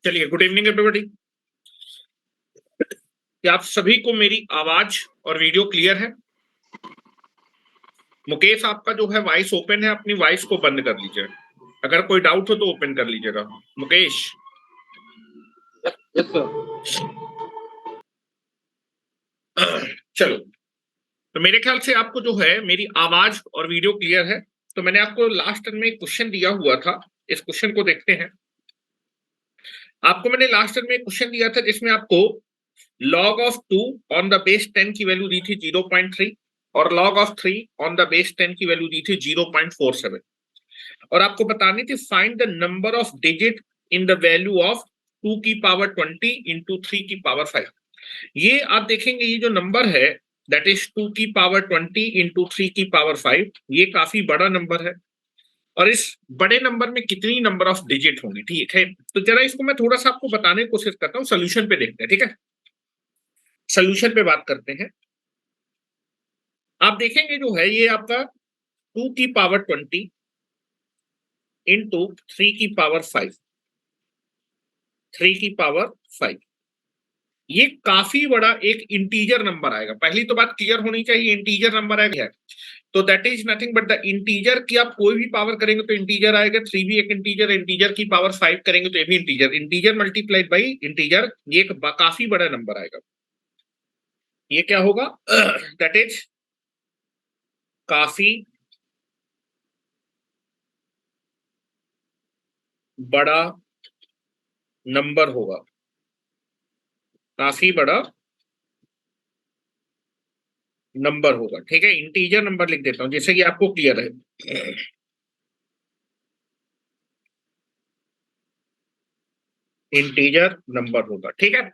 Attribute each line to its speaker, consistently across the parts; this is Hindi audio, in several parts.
Speaker 1: चलिए, गुड इवनिंग एवरीबॉडी। क्या आप सभी को मेरी आवाज और वीडियो क्लियर है? मुकेश, आपका जो है वॉइस ओपन है, अपनी वॉइस को बंद कर लीजिए। अगर कोई डाउट हो तो ओपन कर लीजिएगा। Mukesh,
Speaker 2: yes sir.
Speaker 1: चलो। तो मेरे ख्याल से आपको जो है मेरी आवाज और वीडियो क्लियर है। तो मैंने आपको लास्ट टर्म में एक क्वेश्चन दिया हुआ था, इस क्वेश्चन को देखते हैं। आपको मैंने लास्ट टर्म में एक क्वेश्चन दिया था जिसमें आपको log of 2 on the base 10 की वैल्यू दी थी 0.3 और log of 3 on the base 10 की वैल्यू दी थी 0.47 और आपको बतानी थी find the number of digit in the value of 2 की पावर 20 इंटू 3 की पावर 5। ये आप देखेंगे, ये जो नंबर है दैट इज 2 की पावर 20 इंटू 3 की पावर 5, ये काफी बड़ा नंबर है। और इस बड़े नंबर में कितनी नंबर ऑफ डिजिट होंगी, ठीक है? तो जरा इसको मैं थोड़ा सा आपको बताने की कोशिश करता हूँ, सोल्यूशन पे देखते हैं, ठीक है? सोल्यूशन पे बात करते हैं। आप देखेंगे जो है ये आपका 2 की पावर 20 इंटू 3 की पावर 5, 3 की पावर 5, ये काफी बड़ा एक इंटीजर नंबर आएगा। पहली तो बात क्लियर होनी चाहिए, इंटीजर नंबर आएगा तो that is nothing but the integer की आप कोई भी पावर करेंगे तो इंटीजर आएगा। 3 भी एक इंटीजर, इंटीजर की पावर 5 करेंगे तो ये भी integer, integer multiplied by integer, ये एक काफी बड़ा नंबर आएगा। ये क्या होगा? दैट इज काफी बड़ा नंबर होगा, काफी बड़ा नंबर होगा, ठीक है? इंटीजर नंबर लिख देता हूं जैसे कि आपको क्लियर है। इंटीजर नंबर होगा, ठीक है?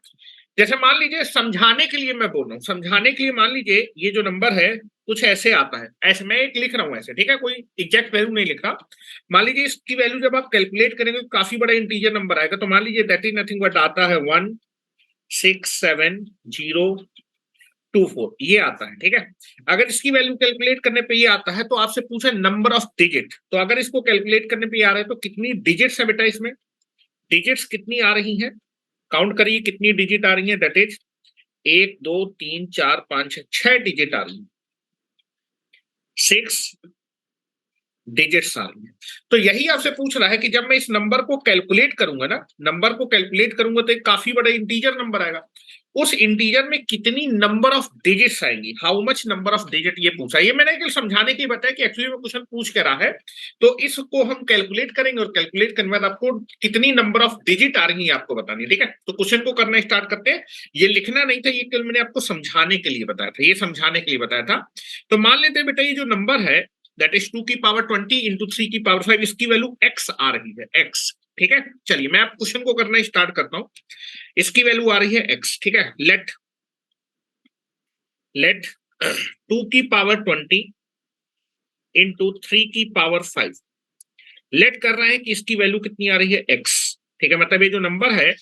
Speaker 1: जैसे मान लीजिए, समझाने के लिए मैं बोल रहा हूं, समझाने के लिए मान लीजिए ये जो नंबर है कुछ ऐसे आता है, ऐसे मैं एक लिख रहा हूं ऐसे, ठीक है? कोई एग्जैक्ट वैल्यू नहीं लिख रहा। मान लीजिए इसकी वैल्यू जब आप कैलकुलेट करेंगे तो काफी बड़ा इंटीजर नंबर आएगा। तो मान लीजिए दैट इज नथिंग बट आता है 167,024, ये आता है, ठीक है? अगर इसकी वैल्यू कैलकुलेट करने पे ये आता है तो आपसे पूछे नंबर ऑफ डिजिट, तो अगर इसको कैलकुलेट करने पे आ रहा है तो कितनी डिजिट्स है बेटा इसमें? डिजिट्स कितनी आ रही हैं? काउंट करिए कितनी डिजिट आ रही है। दैट इज 1 2 3 4 5 6 6 डिजिट आ रही है, 6 डिजिट्स आ रही है। तो यही आपसे पूछ रहा है कि जब मैं इस नंबर को कैलकुलेट करूंगा ना, नंबर को कैलकुलेट करूंगा तो एक काफी बड़ा इंटीजर नंबर आएगा। उस इंटीजर में कितनी नंबर ऑफ डिजिट्स आएंगी, how much number of digit, ये पूछा। ये मैंने केवल समझाने के लिए बताया कि एक्चुअली में क्वेश्चन पूछ के रहा है। तो इसको हम कैलकुलेट करेंगे और कैलकुलेट करने के बाद आपको कितनी नंबर ऑफ डिजिट आ रही है आपको बतानी है, ठीक है? तो क्वेश्चन को करना स्टार्ट करते हैं। ये लिखना नहीं था, ये केवल मैंने आपको समझाने के लिए बताया था, ये समझाने के लिए बताया था। तो मान लेते हैं बेटा ये जो नंबर है दैट इज 2 की पावर 20 इंटू 3 की पावर 5, इसकी वैल्यू x आ रही है, x, ठीक है? चलिए मैं आप क्वेश्चन को करना स्टार्ट करता हूं। इसकी वैल्यू आ रही है x, ठीक है? लेट 2 की पावर 20 इंटू 3 की पावर 5, लेट कर रहे हैं कि इसकी वैल्यू कितनी आ रही है x, ठीक है? मतलब ये जो नंबर है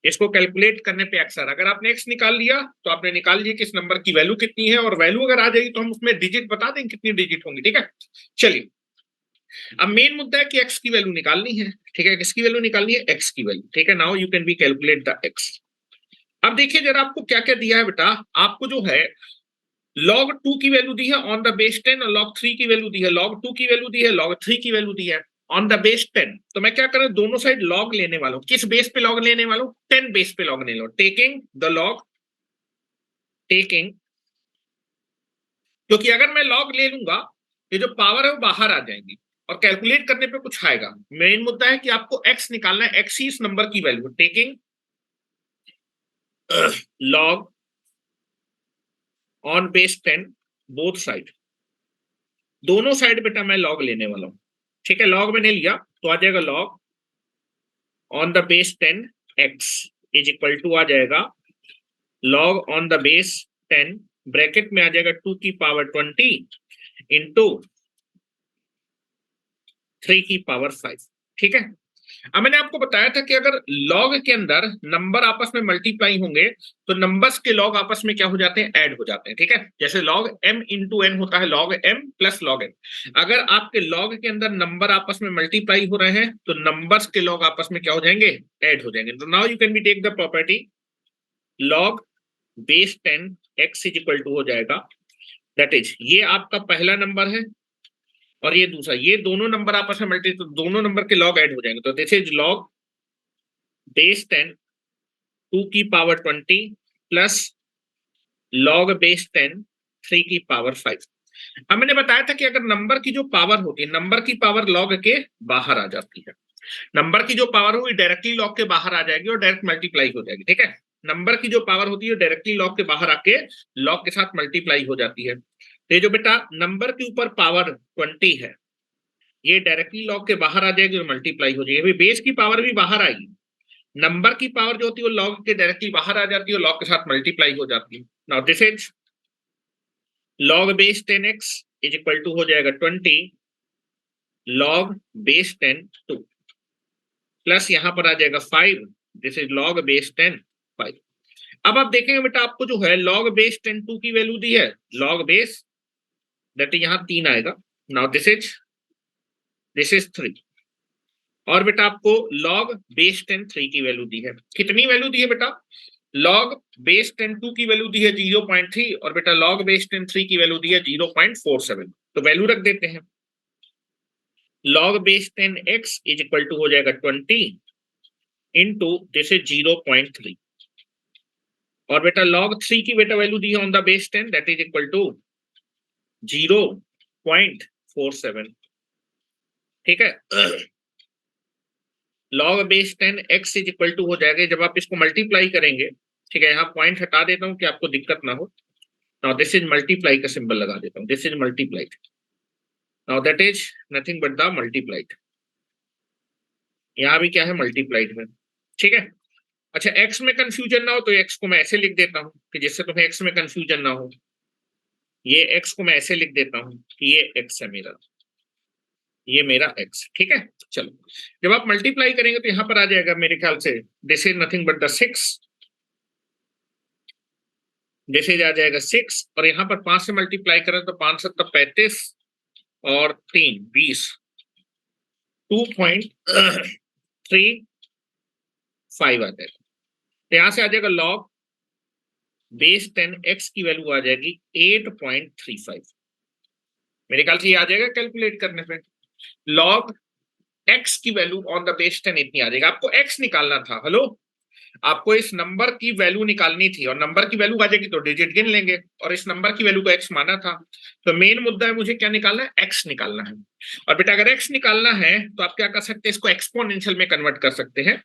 Speaker 1: इसको कैलकुलेट करने पे x आ रहा है। अगर आपने x निकाल लिया तो आपने निकाल लिया कि इस नंबर की वैल्यू कितनी है, और वैल्यू अगर आ जाएगी तो हम उसमें डिजिट बता देंगे कितनी डिजिट होंगी, ठीक है? चलिए, अब मेन मुद्दा है कि x की वैल्यू निकालनी है, ठीक है? किसकी वैल्यू निकालनी है? x की वैल्यू, ठीक है? Now you can B calculate the x। अब देखिए जरा आपको क्या क्या दिया है बेटा। आपको जो है log 2 की वैल्यू दी है ऑन द बेस 10 और log 3 की वैल्यू दी है, log 2 की वैल्यू दी है, log 3 की वैल्यू दी है ऑन द बेस 10। तो मैं क्या करूं, दोनों साइड log लेने वाला हूं। किस बेस पे log लेने वाला हूं? 10 बेस पे log लेने वाला हूं, टेकिंग द log, टेकिंग, क्योंकि अगर मैं log ले लूंगा ये जो पावर है वो बाहर आ जाएंगी और कैलकुलेट करने पे कुछ आएगा। मेन मुद्दा है कि आपको x निकालना है, x ही इस नंबर की value, taking log on base 10 both side, दोनों साइड बेटा मैं log लेने वाला हूं, ठीक है? log मैंने लिया तो आ जाएगा log on the base 10 x is equal to आ जाएगा log on the base 10 bracket में आ जाएगा 2 की पावर 20 इंटू 3 की पावर 5, ठीक है? अब मैंने आपको बताया था कि अगर लॉग के अंदर नंबर आपस में मल्टीप्लाई होंगे तो नंबर्स के लॉग आपस में क्या हो जाते हैं, ऐड हो जाते हैं। ठीक है, जैसे लॉग m इंटू एन होता है, log m plus log n। अगर आपके लॉग के अंदर नंबर आपस में मल्टीप्लाई हो रहे हैं तो नंबर्स के लॉग आपस में क्या हो जाएंगे, ऐड हो जाएंगे। तो now you can be take the property log base 10 x is equal to हो जाएगा, दैट इज ये आपका पहला नंबर है और ये दूसरा, ये दोनों नंबर आपस में मल्टी, तो दोनों नंबर के लॉग ऐड हो जाएंगे। तो दिस इज लॉग बेस 10 2 की पावर 20 प्लस लॉग बेस 10 3 की पावर 5। अब मैंने बताया था कि अगर नंबर की जो पावर होती है, नंबर की पावर लॉग के बाहर आ जाती है, नंबर की जो पावर होगी डायरेक्टली लॉग के बाहर आ जाएगी और डायरेक्ट मल्टीप्लाई हो जाएगी। ठीक है, नंबर की जो पावर होती है डायरेक्टली लॉग के बाहर आके लॉग के साथ मल्टीप्लाई हो जाती है। तो ये जो बेटा नंबर के ऊपर पावर 20 है ये डायरेक्टली लॉग के बाहर आ जाएगी और मल्टीप्लाई हो जाएगी। बेस की पावर भी बाहर आएगी, नंबर की पावर जो होती है वो लॉग के डायरेक्टली बाहर आ जाती है और लॉग के साथ मल्टीप्लाई हो जाती है। Now this is log base 10x is equal to हो जाएगा 20 लॉग बेस 10 2 प्लस यहां पर आ जाएगा 5, दिस इज लॉग बेस 10 5। अब आप देखेंगे बेटा आपको जो है लॉग बेस 10 2 की वैल्यू दी है, लॉग बेस दैट इज यहां 3 आएगा। नाउ दिस इज 3 और बेटा आपको log बेस 10 3 की वैल्यू दी है। कितनी वैल्यू दी है बेटा, log बेस 10 2 की वैल्यू दी है 0.3 और बेटा log बेस 10 3 की वैल्यू दी है 0.47। तो वैल्यू रख देते हैं, log base 10 x is equal to हो जाएगा 20 इंटू दिस इज 0.3 और बेटा log 3 की बेटा वैल्यू दी है on the base 10 that is equal to 0.47। ठीक है, log base 10 x is equal to हो जाएगा, जब आप इसको मल्टीप्लाई करेंगे, ठीक है, यहाँ पॉइंट हटा देता हूं कि आपको दिक्कत ना हो। नाउ दिस इज मल्टीप्लाई का सिंबल लगा देता हूं, this is multiplied, now that is nothing but the multiplied. यहाँ भी क्या है, मल्टीप्लाइड है। ठीक है, अच्छा x में कंफ्यूजन ना हो तो x को मैं ऐसे लिख देता हूं कि जिससे तुम्हें x में कंफ्यूजन ना हो, ये x को मैं ऐसे लिख देता हूं कि ये x है मेरा, ये मेरा x। ठीक है, चलो जब आप मल्टीप्लाई करेंगे तो यहां पर आ जाएगा मेरे ख्याल से this is nothing but the 6, this is आ जाएगा 6 और यहां पर 5 से मल्टीप्लाई करें तो 5 7 35 और 3 20 2.35 आ जाएगा। तो यहां से आ जाएगा लॉग बेस 10 x की वैल्यू आ जाएगी 8.35। मेरे ख्याल से ये आ जाएगा कैलकुलेट करने पे, लॉग x की वैल्यू ऑन द बेस 10 इतनी आ जाएगा। आपको x निकालना था, हेलो, आपको इस नंबर की वैल्यू निकालनी थी और नंबर की वैल्यू आ जाएगी तो डिजिट गिन लेंगे और इस नंबर की वैल्यू को x माना था। तो मेन मुद्दा है मुझे क्या निकालना है, x निकालना है। और बेटा अगर x निकालना है तो आप क्या कर सकते हैं, इसको एक्सपोनेंशियल में कन्वर्ट कर सकते हैं।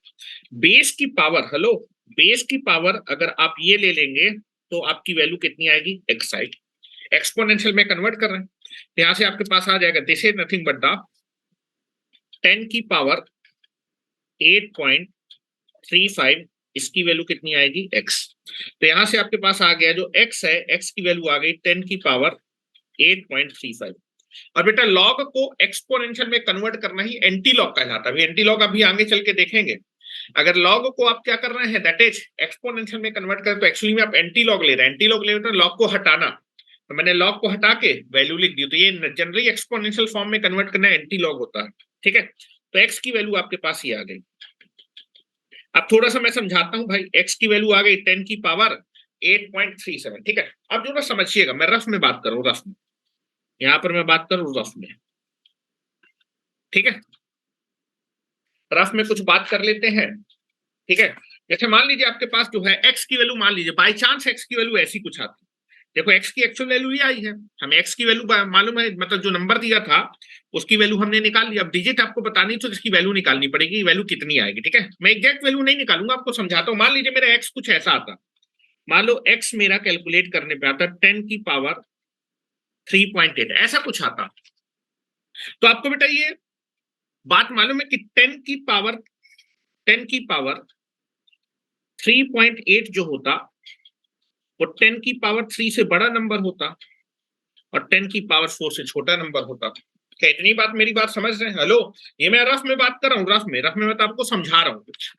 Speaker 1: बेस की पावर, हेलो, बेस की पावर अगर आप ये ले लेंगे तो आपकी वैल्यू कितनी आएगी, x साइड, एक्सपोनेंशियल में कन्वर्ट कर रहे हैं। तो यहां से आपके पास आ जाएगा this is nothing but the 10 की पावर 8.35, इसकी वैल्यू कितनी आएगी, x। तो यहां से आपके पास आ गया जो x है, x की वैल्यू आ गई 10 की पावर 8.35। और बेटा लॉग को एक्सपोनेंशियल में कन्वर्ट करना ही एंटी लॉग कहलाता है। एंटी लॉग अभी आगे चल के देखेंगे। अगर लॉग को आप क्या कर रहे हैं, दैट इज एक्सपोनेंशियल में कन्वर्ट करें तो एक्चुअली में आप एंटी लॉग ले रहे हैं। एंटी लॉग ले रहे हैं तो लॉग को हटाना, तो मैंने लॉग को हटा के वैल्यू लिख दी। तो ये जनरली एक्सपोनेंशियल फॉर्म में कन्वर्ट करना एंटी लॉग होता है। ठीक है, तो x की वैल्यू आपके पास ये आ गई। अब थोड़ा सा मैं समझाता हूं भाई, x की वैल्यू आ गई 10 की पावर 8.37। ठीक है, अब जो ना समझिएगा, मैं रफ में बात करूं, रफ में, यहां पर मैं बात करूं रफ में। ठीक है, रफ में कुछ बात कर लेते हैं। ठीक है, जैसे मान लीजिए आपके पास जो है x की वैल्यू, मान लीजिए बाई चांस x की वैल्यू ऐसी कुछ आती, देखो x की एक्चुअल वैल्यू ये आई है, हमें x की वैल्यू मालूम है, मतलब जो नंबर दिया था उसकी वैल्यू हमने निकाल ली। अब डिजिट आपको बतानी तो इसकी वैल्यू निकालनी पड़ेगी, वैल्यू कितनी आएगी। ठीक है, मैं एग्जैक्ट वैल्यू नहीं निकालूंगा, आपको समझाता हूं। मान लीजिए मेरा x कुछ ऐसा आता, मान लो x मेरा कैलकुलेट करने पे आता 10 की पावर 3.8, ऐसा कुछ आता। तो आपको बेटा ये बात मालूम है कि 10 की पावर 3.8 जो होता वो 10 की पावर 3 से बड़ा नंबर होता और 10 की पावर 4 से छोटा नंबर होता। क्या इतनी बात मेरी बात समझ रहे हैं? हेलो, ये मैं रफ में बात कर रहा हूँ, रफ में मैं तो आपको समझा रहा हूँ कुछ।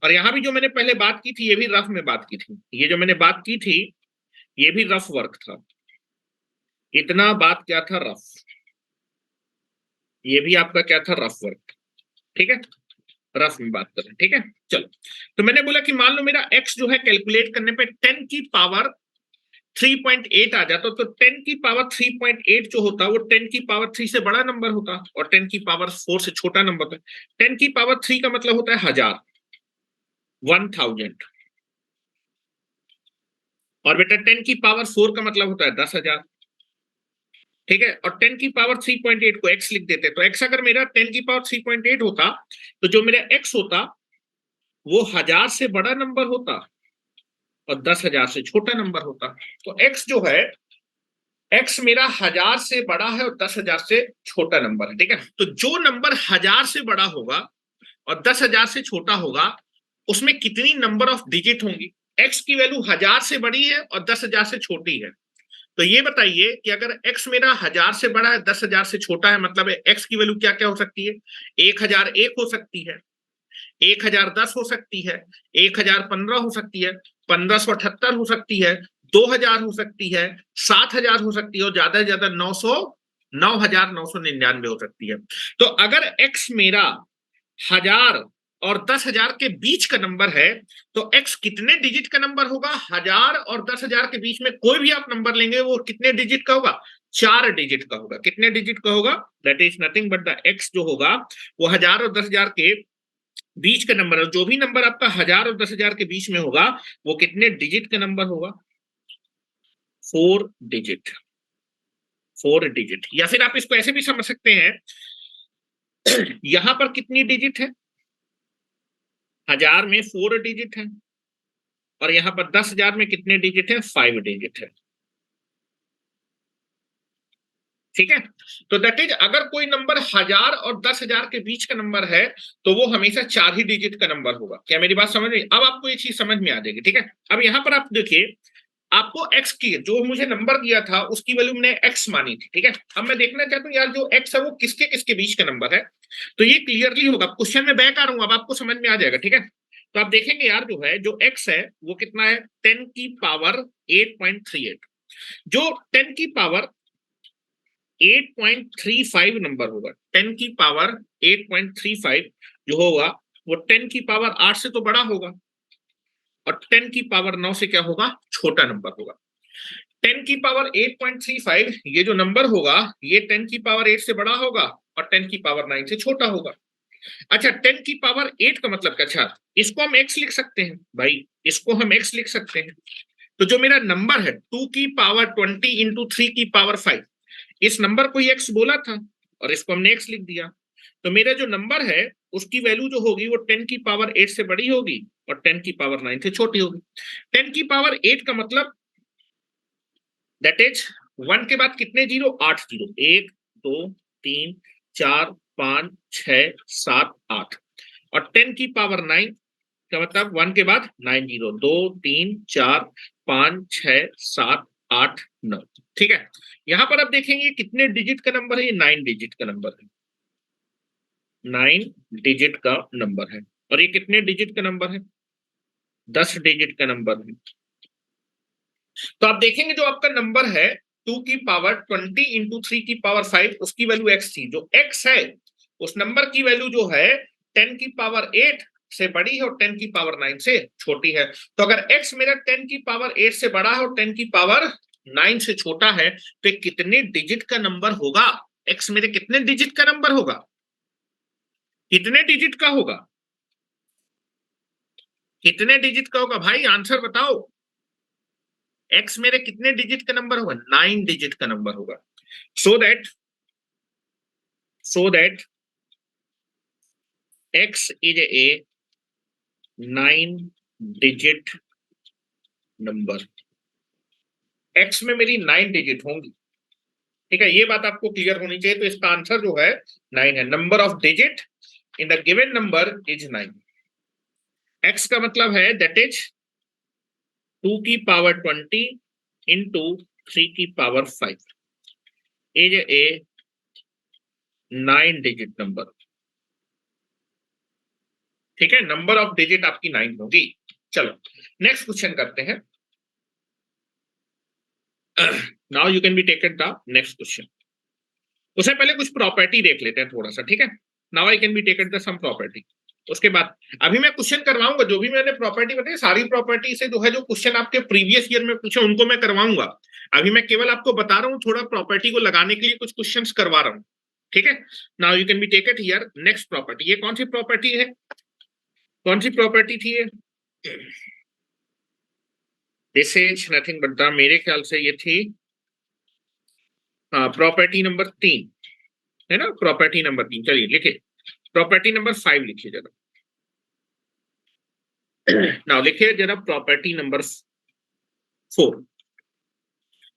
Speaker 1: और यहाँ भी जो मैंने पहले बात की थी ये भी रफ में बात की थी, ये जो मैंने बात की थी ये भी रफ वर्क था, इतना बात क्या था रफ, ये भी आपका क्या था रफ वर्क, ठीक है, रफ में बात कर रहे हैं, ठीक है। चलो, तो मैंने बोला कि मान लो मेरा x जो है कैलकुलेट करने पे 10 की पावर 3.8 आ जाता, तो 10 की पावर 3.8 जो होता वो 10 की पावर 3 से बड़ा नंबर होता और 10 की पावर 4 से छोटा नंबर होता है। 10 की पावर 3 का मतलब होता है 1000, 1000, और बेटा 10 की पावर 4 का मतलब होता है 10,000, ठीक है। और 10 की पावर 3.8 को x लिख देते, तो x अगर मेरा 10 की पावर 3.8 होता तो जो मेरा x होता वो 1000 से बड़ा नंबर होता और 10,000 से छोटा नंबर होता। तो x जो है, x मेरा 1000 से बड़ा है और 10,000 से छोटा नंबर है, ठीक है। तो जो नंबर 1000 से बड़ा होगा और 10,000 से छोटा होगा उसमें कितनी नंबर ऑफ डिजिट होंगी? x की वैल्यू 1000 से बड़ी है और 10,000 से छोटी है, तो ये बताइए कि अगर x मेरा 1000 से बड़ा है 10,000 से छोटा है, मतलब x की वैल्यू क्या क्या हो सकती है? 1001 हो सकती है, 1010 हो सकती है, 1015 हो सकती है, 1578 हो सकती है, 2000 हो सकती है, 7000 हो सकती है और ज्यादा से ज्यादा 9,999 हो सकती है। तो अगर x मेरा 1000 और 10,000 के बीच का नंबर है तो x कितने डिजिट का नंबर होगा? 1000 और 10,000 के बीच में कोई भी आप नंबर लेंगे वो कितने डिजिट का होगा? 4 डिजिट का होगा। कितने डिजिट का होगा? That is nothing but the x जो होगा वो 1000 और 10,000 के बीच का नंबर है। जो भी नंबर आपका 1000 और 10,000 के बीच में होगा वो कितने डिजिट का नंबर होगा? 4 डिजिट, 4 डिजिट। या फिर आप इसको ऐसे भी समझ सकते हैं, यहां पर कितनी डिजिट है? 1000 में 4 डिजिट है और यहां पर 10,000 में कितने डिजिट है? 5 डिजिट है, ठीक है। तो दैट इज अगर कोई नंबर 1000 और 10,000 के बीच का नंबर है तो वो हमेशा 4 ही डिजिट का नंबर होगा। क्या मेरी बात समझ में? अब आपको ये चीज समझ में आ जाएगी, ठीक है। अब यहां पर आप देखिए, आपको x की जो मुझे नंबर दिया था उसकी वैल्यू मैंने x मानी थी, ठीक है। अब मैं देखना चाहता हूँ यार जो x है वो किसके किसके बीच का नंबर है, तो ये क्लियरली होगा। क्वेश्चन में बैक आ रहा हूं, अब आपको समझ में आ जाएगा, ठीक है। तो आप देखेंगे यार जो है जो x है वो कितना है? 10 की पावर 8.38। जो 10 की पावर 8.35 नंबर होगा, 10 की पावर 8.35 जो होगा वो 10 की पावर 8 से तो बड़ा होगा और 10 की पावर 9 से क्या होगा? छोटा नंबर होगा। 10 की पावर 8.35 ये जो नंबर होगा ये 10 की पावर 8 से बड़ा होगा और 10 की पावर 9 से छोटा होगा। अच्छा, 10 की पावर 8 का मतलब क्या? अच्छा, इसको हम x लिख सकते हैं भाई, इसको हम x लिख सकते हैं। तो जो मेरा नंबर है 2 की पावर 20 इंटू 3 की पावर 5, इस नंबर को ही x बोला था और इसको हमने x लिख दिया। तो मेरा जो नंबर है उसकी वैल्यू जो होगी वो 10 की पावर 8 से बड़ी होगी और 10 की पावर 9 से छोटी होगी। 10 की पावर 8 का मतलब दैट इज 1 के बाद कितने जीरो? 8 जीरो, 1 2 3 4 5 6 7 8। और 10 की पावर 9 का मतलब 1 के बाद 9 जीरो, 2 3 4 5 6 7 8 9, ठीक है। यहां पर आप देखेंगे कितने डिजिट का नंबर है? ये 9 डिजिट का नंबर है, 9 डिजिट का नंबर है। और ये कितने डिजिट का नंबर है? 10 डिजिट का नंबर है। तो आप देखेंगे जो आपका नंबर है 2 की पावर 20 इंटू 3 की पावर 5 उसकी वैल्यू x थी। जो x है उस नंबर की वैल्यू जो है 10 की पावर 8 से बड़ी है और 10 की पावर 9 से छोटी है। तो अगर x मेरा 10 की पावर 8 से बड़ा है और 10 की पावर 9 से छोटा है तो कितने डिजिट का नंबर होगा? x मेरे कितने डिजिट का नंबर होगा? कितने डिजिट का होगा? कितने डिजिट का होगा भाई? आंसर बताओ। x मेरे कितने डिजिट का नंबर होगा? 9 डिजिट का नंबर होगा। so that x is a 9 digit number. x में मेरी 9 डिजिट होंगी, ठीक है। ये बात आपको क्लियर होनी चाहिए। तो इसका आंसर जो है 9 है। Number of digit in the given number is 9। x का मतलब है दैट इज 2 की पावर 20 इंटू 3 की power 5 is a 9 digit number, ठीक है, नंबर ऑफ डिजिट आपकी 9 होगी। चलो नेक्स्ट क्वेश्चन करते हैं। Now you can be taken the next question. उससे पहले कुछ प्रॉपर्टी देख लेते हैं थोड़ा सा, ठीक है। Now I can be taken the sum property. उसके बाद अभी मैं क्वेश्चन करवाऊंगा, जो भी मैंने प्रॉपर्टी बताई सारी प्रॉपर्टी से जो है, जो क्वेश्चन आपके प्रीवियस ईयर में पूछे उनको मैं करवाऊंगा। अभी मैं केवल आपको बता रहा हूँ, थोड़ा प्रॉपर्टी को लगाने के लिए कुछ क्वेश्चंस करवा रहा हूँ, ठीक है। Now you can be take it here. Next property, ये कौन सी प्रॉपर्टी है, कौन सी प्रॉपर्टी थी ये? This is nothing but the, मेरे ख्याल से ये थी प्रॉपर्टी नंबर 3, है ना, प्रॉपर्टी नंबर 3। चलिए लिखे, प्रॉपर्टी नंबर 5 लिखिए जरा। नाउ लिखिए जरा प्रॉपर्टी नंबर 4।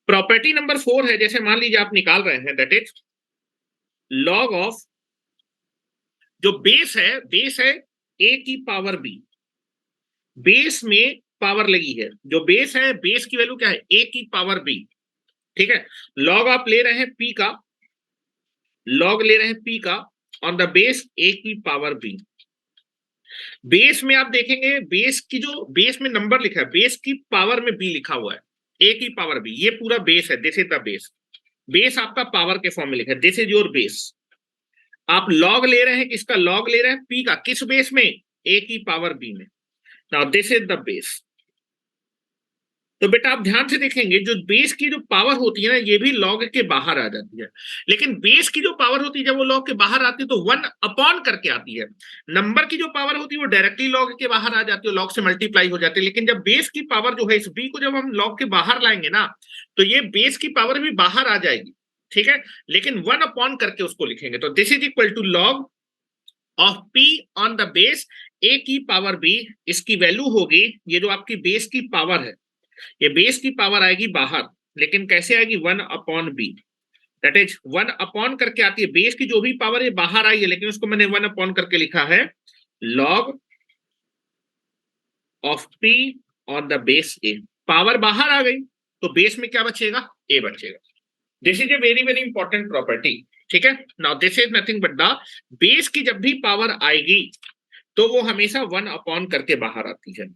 Speaker 1: प्रॉपर्टी नंबर 4 है, जैसे मान लीजिए आप निकाल रहे हैं, दैट इज लॉग ऑफ, जो बेस है ए की पावर बी, बेस में पावर लगी है, जो बेस है बेस की वैल्यू क्या है, ए की पावर बी, ठीक है। लॉग आप ले रहे हैं पी का, लॉग ले रहे हैं पी का ऑन द बेस ए की पावर बी। बेस में आप देखेंगे, बेस की जो बेस में नंबर लिखा है, बेस की पावर में बी लिखा हुआ है, ए की पावर बी, ये पूरा बेस है, this is the base. Base आपका पावर के फॉर्म में लिखा है, दिस इज योर बेस। आप लॉग ले रहे हैं, किसका लॉग ले रहे हैं, पी का, किस बेस में, ए की पावर बी में। Now this is the base. तो बेटा आप ध्यान से देखेंगे, जो बेस की जो पावर होती है ना, ये भी लॉग के बाहर आ जाती है। लेकिन बेस की जो पावर होती है, जब वो लॉग के बाहर आती है तो 1 अपॉन करके आती है। नंबर की जो पावर होती है वो डायरेक्टली लॉग के बाहर आ जाती है, लॉग से मल्टीप्लाई हो जाती है। लेकिन जब बेस की पावर जो है, इस बी को जब हम लॉग के बाहर लाएंगे ना, तो ये बेस की पावर भी बाहर आ जाएगी, ठीक है। लेकिन 1 अपॉन करके उसको लिखेंगे, तो this is equal to log of P on the base A की पावर बी। इसकी वैल्यू होगी, ये जो आपकी बेस की पावर है, ये बेस की पावर आएगी बाहर, लेकिन कैसे आएगी, 1 upon B, that is 1 upon करके आती है। बेस की जो भी पावर है बाहर आई है, लेकिन उसको मैंने 1 अपॉन करके लिखा है, log of P on the base A. Power बाहर आ गई तो बेस में क्या बचेगा, ए बचेगा। This is a very very important property, ठीक है। Now this is nothing but the, base की जब भी पावर आएगी तो वो हमेशा 1 अपॉन करके बाहर आती है।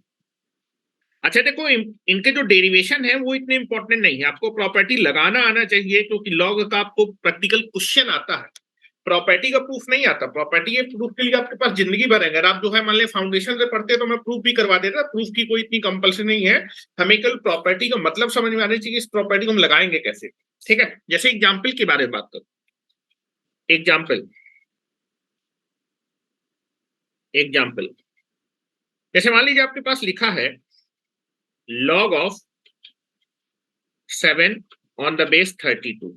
Speaker 1: अच्छा देखो, इनके जो डेरिवेशन है वो इतने इंपॉर्टेंट नहीं है, आपको प्रॉपर्टी लगाना आना चाहिए, क्योंकि लॉग का आपको प्रैक्टिकल क्वेश्चन आता है, प्रॉपर्टी का प्रूफ नहीं आता। प्रॉपर्टी ये प्रूफ के लिए आपके पास जिंदगी भर है। अगर आप जो है मान लें फाउंडेशन से पढ़ते हैं तो मैं प्रूफ भी करवा देता, प्रूफ की कोई इतनी कंपल्सन नहीं है। हमें कल प्रॉपर्टी का मतलब समझ में आना चाहिए, इस प्रॉपर्टी को हम लगाएंगे कैसे, ठीक है। जैसे एग्जाम्पल के बारे में बात करो, एग्जाम्पल, एग्जाम्पल, जैसे मान लीजिए आपके पास लिखा है log of 7 on the base 32।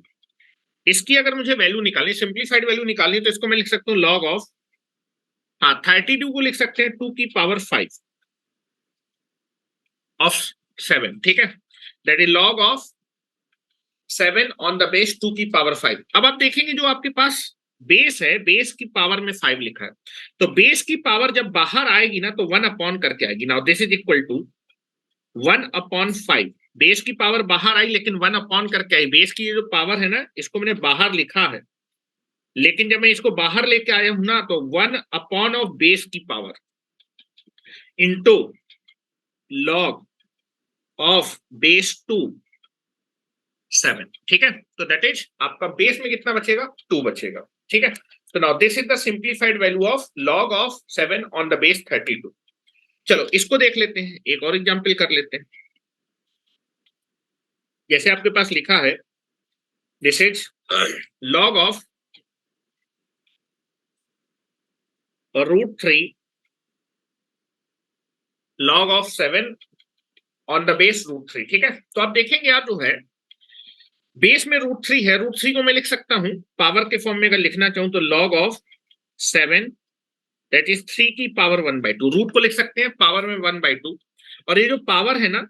Speaker 1: इसकी अगर मुझे वैल्यू निकालनी, सिंप्लीफाइड वैल्यू निकालनी, तो इसको मैं लिख सकता हूँ log ऑफ, हाँ 32 को लिख सकते हैं 2 की पावर 5 ऑफ 7, ठीक है। That is log of 7 on the base 2 की पावर 5। अब आप देखेंगे जो आपके पास बेस है, बेस की पावर में 5 लिखा है, तो बेस की पावर जब बाहर आएगी ना तो 1 अपॉन करके आएगी। Now this is equal to 1 upon 5। Base की पावर बाहर आई लेकिन 1 अपॉन करके आई। बेस की ये जो पावर है ना, इसको मैंने बाहर लिखा है, लेकिन जब मैं इसको बाहर लेके आया हूं ना, तो 1 अपॉन ऑफ बेस की power into log of base 2 7, ठीक है। तो दैट इज आपका बेस में कितना बचेगा, 2 बचेगा, ठीक है। तो now this is the simplified value of log of 7 on the base 32। चलो इसको देख लेते हैं, एक और एग्जाम्पल कर लेते हैं। जैसे आपके पास लिखा है, this is log of √3 log of 7 on the base √3, ठीक है। तो आप देखेंगे आप जो है, बेस में √3 है, √3 को मैं लिख सकता हूं पावर के फॉर्म में, अगर लिखना चाहूं तो log ऑफ 7 दैट इज 3 की पावर 1/2। रूट को लिख सकते हैं पावर में 1/2, और ये जो पावर है ना,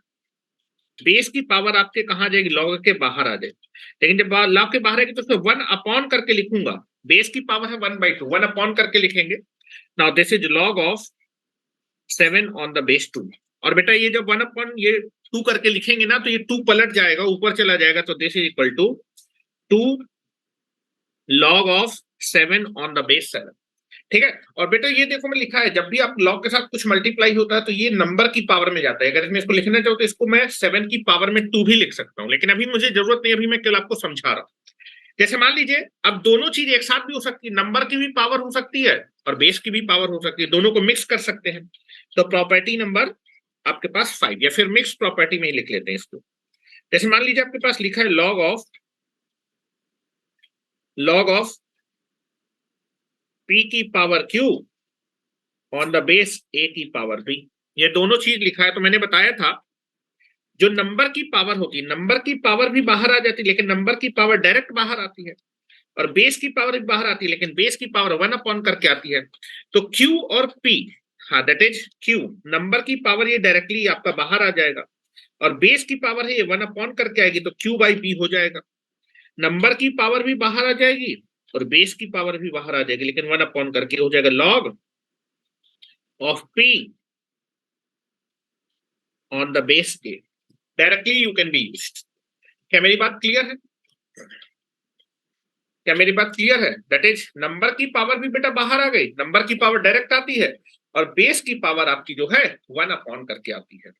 Speaker 1: बेस की पावर आपके कहां जाएगी, लॉग के बाहर आ जाएगी। लेकिन जब लॉग के बाहर आएगी तो उसमें 1 अपॉन करके लिखूंगा, बेस की पावर है 1/2, 1 अपॉन करके लिखेंगे। Now this is log of 7 on the base 2। और बेटा ये जब 1 अपॉन ये 2 करके लिखेंगे ना, तो ये 2 पलट जाएगा, ऊपर चला जाएगा, तो this is equal to 2 log of 7 on the base 7। ठीक है, और बेटा ये देखो मैं लिखा है, जब भी आप लॉग के साथ कुछ मल्टीप्लाई होता है तो ये नंबर की पावर में जाता है। अगर इसमें इसको लिखना चाहो तो इसको मैं 7 की पावर में 2 भी लिख सकता हूं, लेकिन अभी मुझे जरूरत नहीं, अभी मैं केवल आपको समझा रहा हूं। जैसे मान लीजिए अब दोनों चीज एक साथ भी हो सकती है, नंबर की भी पावर हो सकती है और बेस की भी पावर हो सकती है, दोनों को मिक्स कर सकते हैं। तो प्रॉपर्टी नंबर आपके पास 5, या फिर मिक्स प्रॉपर्टी में ही लिख लेते हैं इसको। जैसे मान लीजिए आपके पास लिखा है लॉग ऑफ p की power q on the base a की पावर b। ये दोनों चीज लिखा है। तो मैंने बताया था जो नंबर की पावर होती है, नंबर की पावर भी बाहर आ जाती है, लेकिन नंबर की पावर डायरेक्ट बाहर आती है, और बेस की पावर भी बाहर आती है, लेकिन बेस की पावर 1 अपॉन करके आती है। तो q और p, हाँ दैट इज q, नंबर की पावर ये डायरेक्टली आपका बाहर आ जाएगा, और बेस की पावर है ये 1 अपॉन करके आएगी, तो q बाई p हो जाएगा। नंबर की पावर भी बाहर आ जाएगी और बेस की पावर भी बाहर आ जाएगी, लेकिन 1 अपॉन करके हो जाएगा log of p on the base a। Directly you can be used. क्या मेरी बात क्लियर है? क्या मेरी बात क्लियर है? दैट इज नंबर की पावर भी बेटा बाहर आ गई, नंबर की पावर डायरेक्ट आती है, और बेस की पावर आपकी जो है 1 अपॉन करके आती है।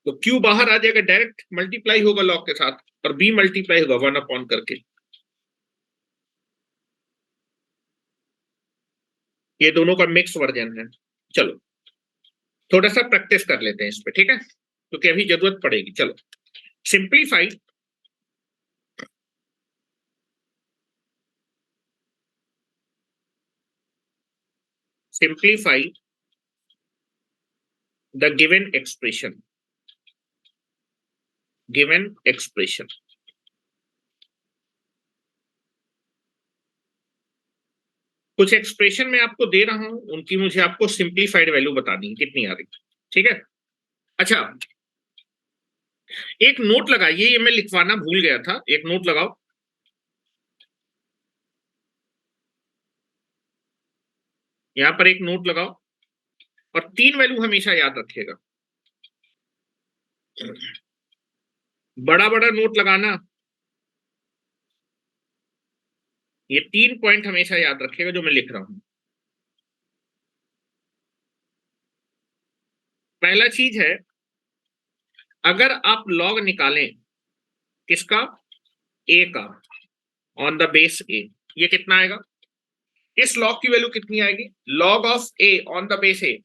Speaker 1: तो Q बाहर आ जाएगा, डायरेक्ट मल्टीप्लाई होगा लॉग के साथ, और B मल्टीप्लाई होगा 1 अपॉन करके। ये दोनों का मिक्स वर्जन है। चलो थोड़ा सा प्रैक्टिस कर लेते हैं इस पे, ठीक है, क्योंकि अभी जरूरत पड़ेगी। चलो सिंप्लीफाई द गिवन एक्सप्रेशन। कुछ एक्सप्रेशन मैं आपको दे रहा हूं, उनकी मुझे आपको सिंप्लीफाइड वैल्यू बतानी है कितनी आ रही, ठीक है। अच्छा, एक नोट लगाइए, ये मैं लिखवाना भूल गया था, एक नोट लगाओ। यहां पर एक नोट लगाओ, और 3 वैल्यू हमेशा याद रखिएगा। बड़ा बड़ा नोट लगाना, ये 3 पॉइंट हमेशा याद रखिएगा जो मैं लिख रहा हूं। पहला चीज है, अगर आप लॉग निकालें किसका, ए का, ऑन द बेस ए, ये कितना आएगा? इस लॉग की वैल्यू कितनी आएगी? Log of A on the base A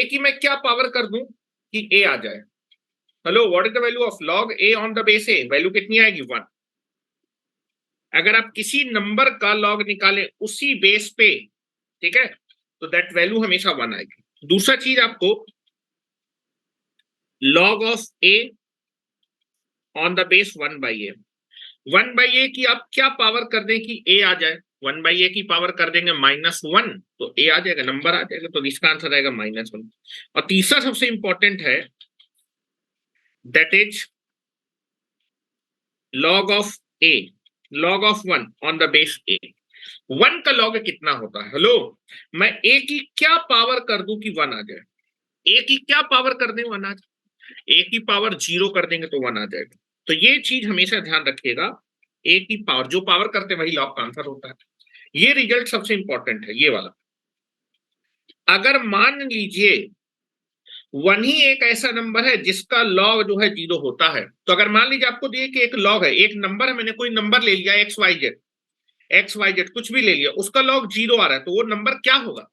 Speaker 1: की मैं क्या पावर कर दूं कि ए आ जाए? Hello, what is the value of log A on the base A? Value कितनी आएगी? 1। अगर आप किसी नंबर का लॉग निकालें उसी बेस पे, ठीक है, तो दैट वैल्यू हमेशा 1 आएगी। दूसरा चीज, आपको log of A on the base 1 by A, 1 by A की आप क्या पावर कर दें कि ए आ जाए? 1 बाई ए की पावर कर देंगे -1, तो ए आ जाएगा, नंबर आ जाएगा, तो इसका आंसर आएगा -1। और तीसरा सबसे इंपॉर्टेंट है, that is log of A, log of 1 on the base A. 1 का लॉग कितना होता है? हेलो, मैं ए की क्या पावर कर दूं कि 1 आ जाए? ए की क्या पावर कर दें 1 आ जाए? ए की पावर 0 कर देंगे तो 1 आ जाएगा। तो ये चीज हमेशा ध्यान रखिएगा, ए की पावर, जो पावर करते वही लॉग का आंसर होता है। ये रिजल्ट सबसे इंपॉर्टेंट है, ये वाला। अगर मान लीजिए 1 ही एक ऐसा नंबर है जिसका लॉग जो है 0 होता है, तो अगर मान लीजिए आपको दिए कि एक लॉग है, एक नंबर है, मैंने कोई नंबर ले लिया XYZ कुछ भी ले लिया, उसका लॉग 0 आ रहा है, तो वो नंबर क्या होगा?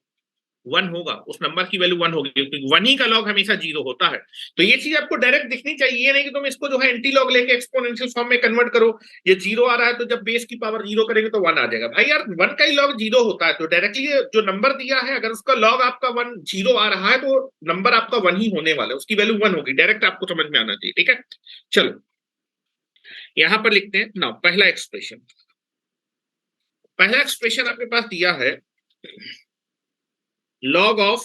Speaker 1: 1 होगा, उस नंबर की वैल्यू 1 होगी, क्योंकि 1 ही का लॉग हमेशा 0 होता है। तो ये चीज आपको डायरेक्ट दिखनी चाहिए, ये नहीं कि तुम इसको जो है एंटी लॉग लेके एक्सपोनेंशियल फॉर्म में कन्वर्ट करो। ये 0 आ रहा है, तो जब बेस की पावर 0 करेंगे तो 1 आ जाएगा। भाई यार, 1 का ही लॉग 0 होता है, तो डायरेक्टली जो नंबर दिया है, अगर उसका लॉग आपका 1 0 आ रहा है, तो नंबर आपका 1 ही होने वाला है, उसकी वैल्यू 1 होगी। डायरेक्ट आपको समझ में आना चाहिए, ठीक है। चलो यहां पर लिखते हैं ना, पहला एक्सप्रेशन आपके पास दिया है log of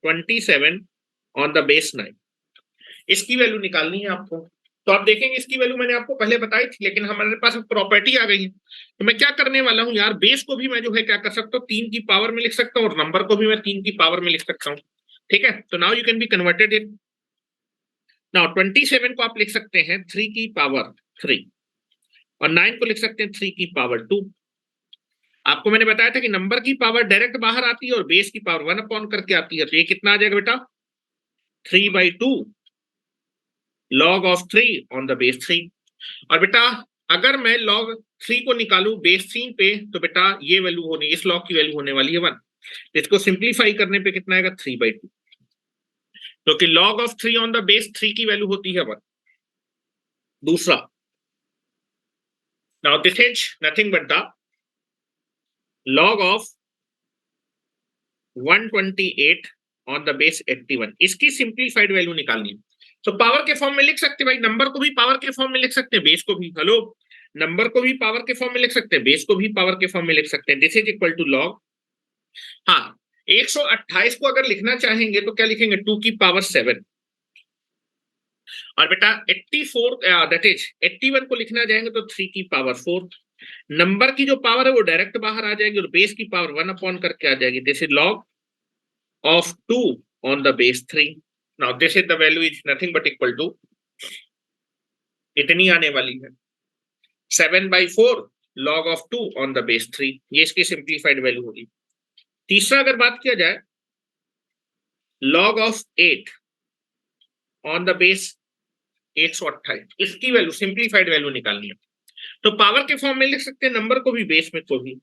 Speaker 1: 27 on the base 9। इसकी वैल्यू निकालनी है आपको। तो आप देखेंगे इसकी वैल्यू मैंने आपको पहले बताई थी, लेकिन हमारे पास प्रॉपर्टी आ गई है। तो मैं क्या करने वाला हूं यार, बेस को भी मैं जो है क्या कर सकता हूँ, 3 की पावर में लिख सकता हूँ, और नंबर को भी मैं 3 की पावर में लिख सकता हूँ, ठीक है। तो now you can be converted in, now 27 को आप लिख सकते हैं 3 की पावर 3, और 9 को लिख सकते हैं 3 की पावर 2। आपको मैंने बताया था कि नंबर की पावर डायरेक्ट बाहर आती है और बेस की पावर 1 अपॉन करके आती है, तो ये कितना आ जाएगा बेटा 3/2 log of 3 on the base 3। और बेटा अगर मैं log 3 को निकालूं बेस 3 पे तो बेटा ये वैल्यू होनी, इस log की वैल्यू होने वाली है 1। इसको सिंप्लीफाई करने पे कितना आएगा 3/2, क्योंकि log of 3 on the base 3 की वैल्यू होती है 1। दूसरा, now this is nothing but the log of 128 on the base 81। इसकी सिंप्लीफाइड वैल्यू निकालनी है, तो पावर के फॉर्म में लिख सकते हैं भाई, नंबर को भी पावर के फॉर्म में लिख सकते हैं, बेस को भी, हेलो, नंबर को भी पावर के फॉर्म में लिख सकते हैं, बेस को भी पावर के फॉर्म में लिख सकते हैं। This is equal to log, हाँ 128 को अगर लिखना चाहेंगे तो क्या लिखेंगे 2 की पावर 7। और बेटा 84 दैट इज 81 को लिखना चाहेंगे तो 3 की पावर 4। नंबर की जो पावर है वो डायरेक्ट बाहर आ जाएगी और बेस की पावर 1 अपॉन करके आ जाएगी। This is log of 2 on the base 3। Now this is the value is nothing but equal to, इतनी आने वाली है 7/4 log of 2 on the base 3। ये इसकी सिंप्लीफाइड वैल्यू होगी। तीसरा अगर बात किया जाए log of 8 on the base 128, इसकी वैल्यू सिंप्लीफाइड वैल्यू निकालनी है, तो पावर के फॉर्म में लिख सकते हैं नंबर को भी बेस में को भी।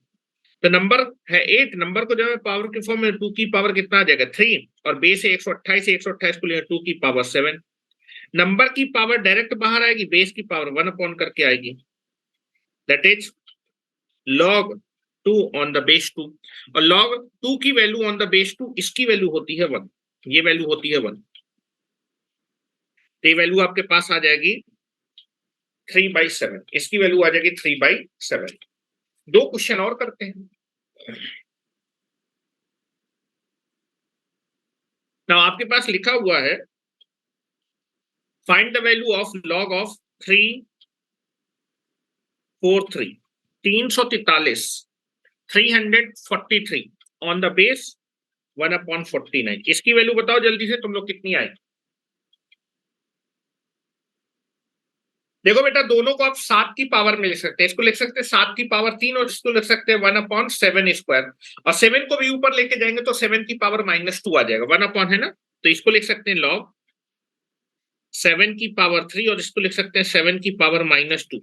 Speaker 1: तो नंबर है 8, नंबर को जब पावर के फॉर्म में 2 की पावर कितना आ जाएगा 3, और बेस है 128 से 128 को लेकर 2 की पावर 7। नंबर की पावर डायरेक्ट बाहर आएगी, बेस की पावर 1 अपॉन करके आएगी, that is log 2 on the base 2। और log 2 की वैल्यू on the base 2 इसकी वैल्यू होती है 1, ये वैल्यू होती है 1, तो ये वैल्यू आपके पास आ जाएगी 3/7, इसकी वैल्यू आ जाएगी 3/7। दो क्वेश्चन और करते हैं। ना आपके पास लिखा हुआ है find the value of log of 343 343 343 on the base 1/49। इसकी वैल्यू बताओ जल्दी से तुम लोग कितनी आई। देखो बेटा दोनों को आप 7 की पावर में लिख सकते हैं, इसको लिख सकते हैं 7 की पावर 3 और इसको लिख सकते हैं 1/7²। और 7 को भी ऊपर लेके जाएंगे तो 7 की पावर -2 आ जाएगा, 1 अपॉन है ना, तो इसको लिख सकते हैं log 7 की पावर 3 और इसको लिख सकते हैं 7 की पावर -2।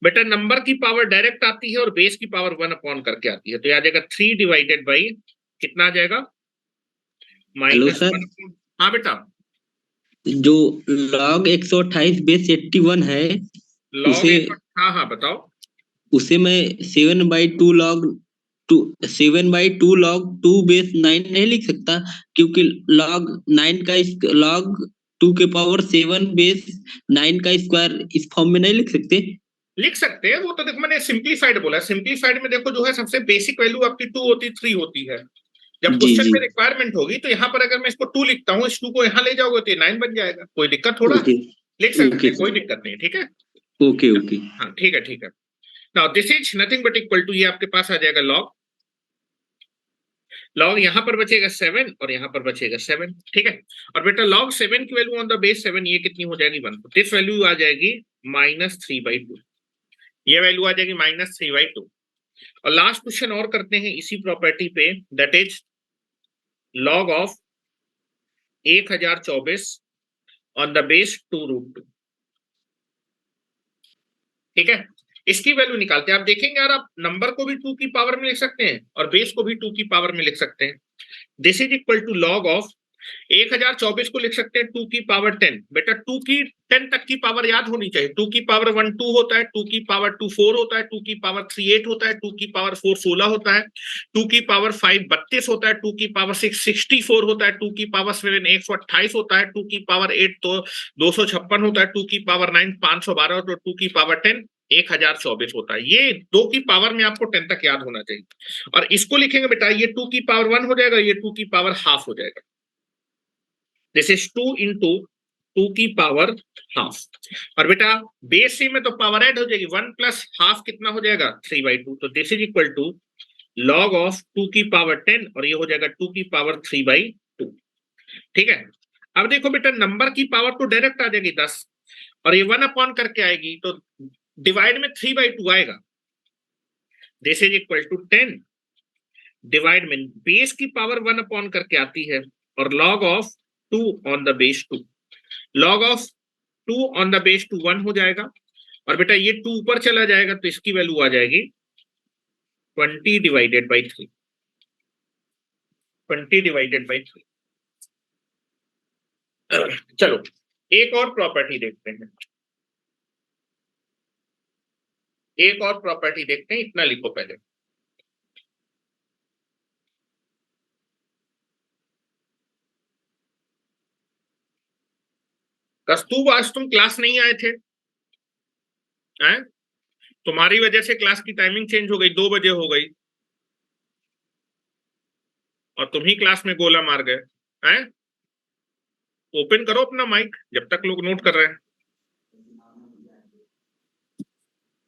Speaker 1: बेटा नंबर की पावर डायरेक्ट आती है और बेस की पावर 1 अपॉन करके आती है, तो आ जाएगा 3 डिवाइडेड बाई कितना आ जाएगा -1। हाँ बेटा
Speaker 3: जो log 128 बेस 81 है
Speaker 1: log
Speaker 3: उसे,
Speaker 1: हाँ बताओ,
Speaker 3: उसे मैं 7/2 log 2 बेस 9 नहीं लिख सकता, क्योंकि log 9 का log 2 के पावर 7 बेस 9 का स्क्वायर इस फॉर्म में नहीं लिख सकते।
Speaker 1: लिख सकते हैं, वो तो देखो मैंने सिंप्लीफाइड बोला, सिंप्लीफाइड में देखो जो है सबसे बेसिक वैल्यू आपकी 2 होती 3 होती है। जब क्वेश्चन में रिक्वायरमेंट होगी तो यहाँ पर अगर मैं इसको 2 लिखता हूँ, इस 2 को यहाँ ले जाओगे तो ये 9 बन जाएगा, कोई दिक्कत थोड़ा है, लिख सकते हैं, कोई दिक्कत नहीं, ठीक है।
Speaker 3: ओके ओके,
Speaker 1: हाँ ठीक है। Now this is nothing but equal to, ये आपके पास आ जाएगा log यहाँ पर बचेगा 7 और यहाँ पर बचेगा 7, ठीक है। और बेटा log 7 की वैल्यू ऑन द बेस 7 ये कितनी हो जाएगी 1, दिस वैल्यू आ जाएगी -3/2, ये वैल्यू आ जाएगी -3/2। और लास्ट क्वेश्चन और करते हैं इसी प्रॉपर्टी पे, that is log of 1024 on the base 2√2, ठीक है। इसकी वैल्यू निकालते हैं, आप देखेंगे यार आप नंबर को भी 2 की पावर में लिख सकते हैं और बेस को भी 2 की पावर में लिख सकते हैं। This is equal to log of 1024 को लिख सकते हैं 2 की पावर 10। बेटा 2 की 10 तक की पावर याद होनी चाहिए, 2 की पावर 1 2 होता है, 2 की पावर 2 4 होता है, 2 की पावर 3 8 होता है, 2 की पावर 4 16 होता है, 2 की पावर 5 32 होता है, 2 की पावर 6 64 होता है, 2 की पावर 7 128 होता है, 2 की पावर 8 तो 256 होता है, 2 की पावर 9 512, तो 2 की पावर 10 1024 होता है। ये 2 की पावर में आपको 10 तक याद होना चाहिए। और इसको लिखेंगे बेटा, ये 2 की पावर 1 हो जाएगा, ये 2 की पावर हाफ हो जाएगा। दिस इज 2 into 2 की पावर हाफ। और बेटा बेस सी में तो पावर ऐड हो जाएगी, 1 प्लस हाफ कितना हो जाएगा 3/2, तो this is equal to log of 2 की पावर 10 और ये हो जाएगा 2 की पावर 3/2, ठीक है। अब देखो बेटा नंबर की पावर तो डायरेक्ट आ जाएगी 10 और ये 1 अपॉन करके आएगी, तो डिवाइड में 3/2 आएगा, this is equal to 10, divide में बेस की पावर 1 अपॉन करके आती है, और log of 2 on the base 2, log of 2 on the base 2 1 हो जाएगा, और बेटा ये 2 ऊपर चला जाएगा तो इसकी वैल्यू आ जाएगी 20 डिवाइडेड बाई 3, 20 डिवाइडेड बाई 3। चलो एक और प्रॉपर्टी देखते हैं, एक और प्रॉपर्टी देखते हैं, इतना लिखो पहले। कस्तूब आज तुम क्लास नहीं आए थे हैं? तुम्हारी वजह से क्लास की टाइमिंग चेंज हो गई, 2 बजे हो गई, और तुम ही क्लास में गोला मार गए हैं। ओपन करो अपना माइक जब तक लोग नोट कर रहे हैं।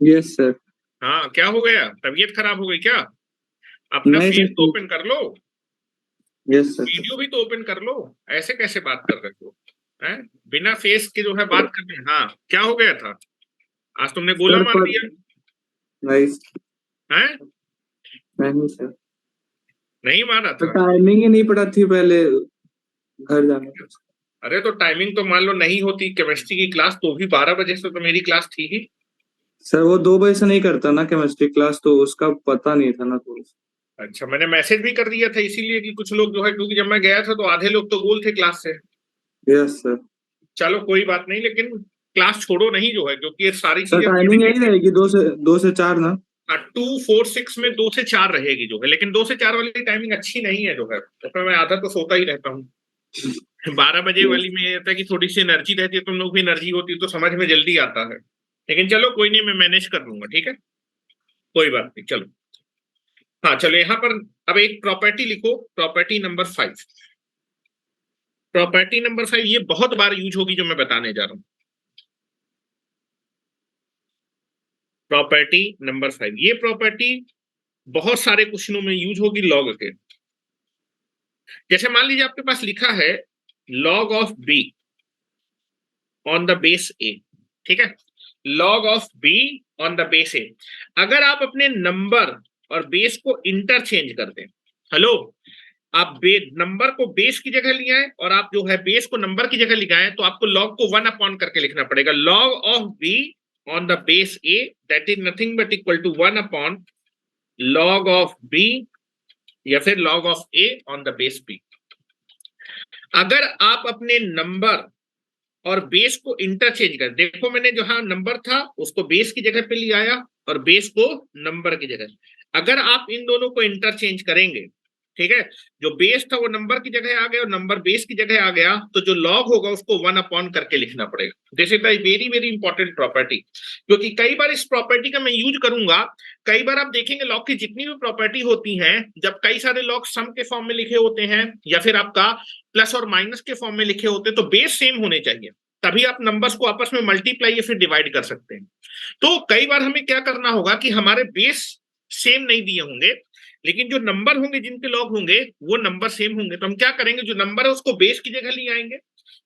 Speaker 2: Yes sir.
Speaker 1: हाँ क्या हो गया, तबीयत खराब हो गई क्या? अपना फेस तो ओपन कर लो।
Speaker 2: Yes sir.
Speaker 1: वीडियो भी तो ओपन कर लो, ऐसे कैसे बात कर रहे हो हैं? बिना फेस के जो है बात कर रहे हैं। हाँ क्या हो गया था, आज तुमने गोला मार दिया हैं?
Speaker 2: नहीं सर,
Speaker 1: नहीं मारा था,
Speaker 2: टाइमिंग ही नहीं पड़ा थी पहले घर जाने का।
Speaker 1: अरे तो टाइमिंग तो मान लो नहीं होती केमिस्ट्री की क्लास, तो भी 12 बजे से तो मेरी क्लास थी ही।
Speaker 2: सर वो 2 बजे से नहीं करता ना केमिस्ट्री क्लास, तो उसका पता नहीं था ना थोड़ा।
Speaker 1: अच्छा मैंने मैसेज भी कर दिया था इसीलिए कि कुछ लोग जो है, क्योंकि जब मैं गया था तो आधे लोग तो गोल थे क्लास से।
Speaker 2: Yes sir.
Speaker 1: चलो कोई बात नहीं, लेकिन क्लास छोड़ो नहीं जो है, क्योंकि ये सारी
Speaker 2: सर
Speaker 1: चीजें
Speaker 2: टाइमिंग यही रहेगी 2 से 4 ना।
Speaker 1: 2 4 6 में 2 से 4 रहेगी जो है, लेकिन 2 से 4 वाली टाइमिंग अच्छी नहीं है जो है, तो मैं आधा तो सोता ही रहता हूँ। 12 बजे वाली में ये रहता है कि थोड़ी सी एनर्जी रहती है, तुम लोग भी एनर्जी होती है तो समझ में जल्दी आता है, लेकिन चलो कोई नहीं, मैं मैनेज कर लूंगा, ठीक है कोई बात नहीं। चलो हाँ चलो यहाँ पर अब एक प्रॉपर्टी लिखो, प्रॉपर्टी नंबर 5। प्रॉपर्टी नंबर 5 ये बहुत बार यूज होगी जो मैं बताने जा रहा हूं। प्रॉपर्टी नंबर 5, ये प्रॉपर्टी बहुत सारे क्वेश्चनों में यूज होगी लॉग के। जैसे मान लीजिए आपके पास लिखा है log of b on the base a, ठीक है, log of b on the base a। अगर आप अपने नंबर और बेस को इंटरचेंज कर दें, हेलो, आप नंबर को बेस की जगह लिया है और आप जो है बेस को नंबर की जगह लिखा है, तो आपको log को 1 अपॉन करके लिखना पड़ेगा। log of b on the base a that is nothing but equal to 1 upon log of b या फिर log of a on the base b। अगर आप अपने नंबर और बेस को इंटरचेंज कर, देखो मैंने जहां नंबर था उसको बेस की जगह पे ले आया और बेस को नंबर की जगह, अगर आप इन दोनों को इंटरचेंज करेंगे, ठीक है, जो बेस था वो नंबर की जगह आ गया और नंबर बेस की जगह आ गया, तो जो लॉग होगा उसको 1 अपॉन करके लिखना पड़ेगा। This is very very important property, क्योंकि कई बार इस प्रॉपर्टी का मैं यूज करूंगा। कई बार आप देखेंगे लॉग की जितनी भी प्रॉपर्टी होती हैं, जब कई सारे लॉग सम के फॉर्म में लिखे होते हैं या फिर आपका प्लस और माइनस के फॉर्म में लिखे होते हैं, तो बेस सेम होने चाहिए, तभी आप नंबर्स को आपस में मल्टीप्लाई या फिर डिवाइड कर सकते हैं। तो कई बार हमें क्या करना होगा कि हमारे बेस सेम नहीं दिए होंगे, लेकिन जो नंबर होंगे जिनके लॉग होंगे वो नंबर सेम होंगे, तो हम क्या करेंगे, जो नंबर है उसको बेस की जगह ले आएंगे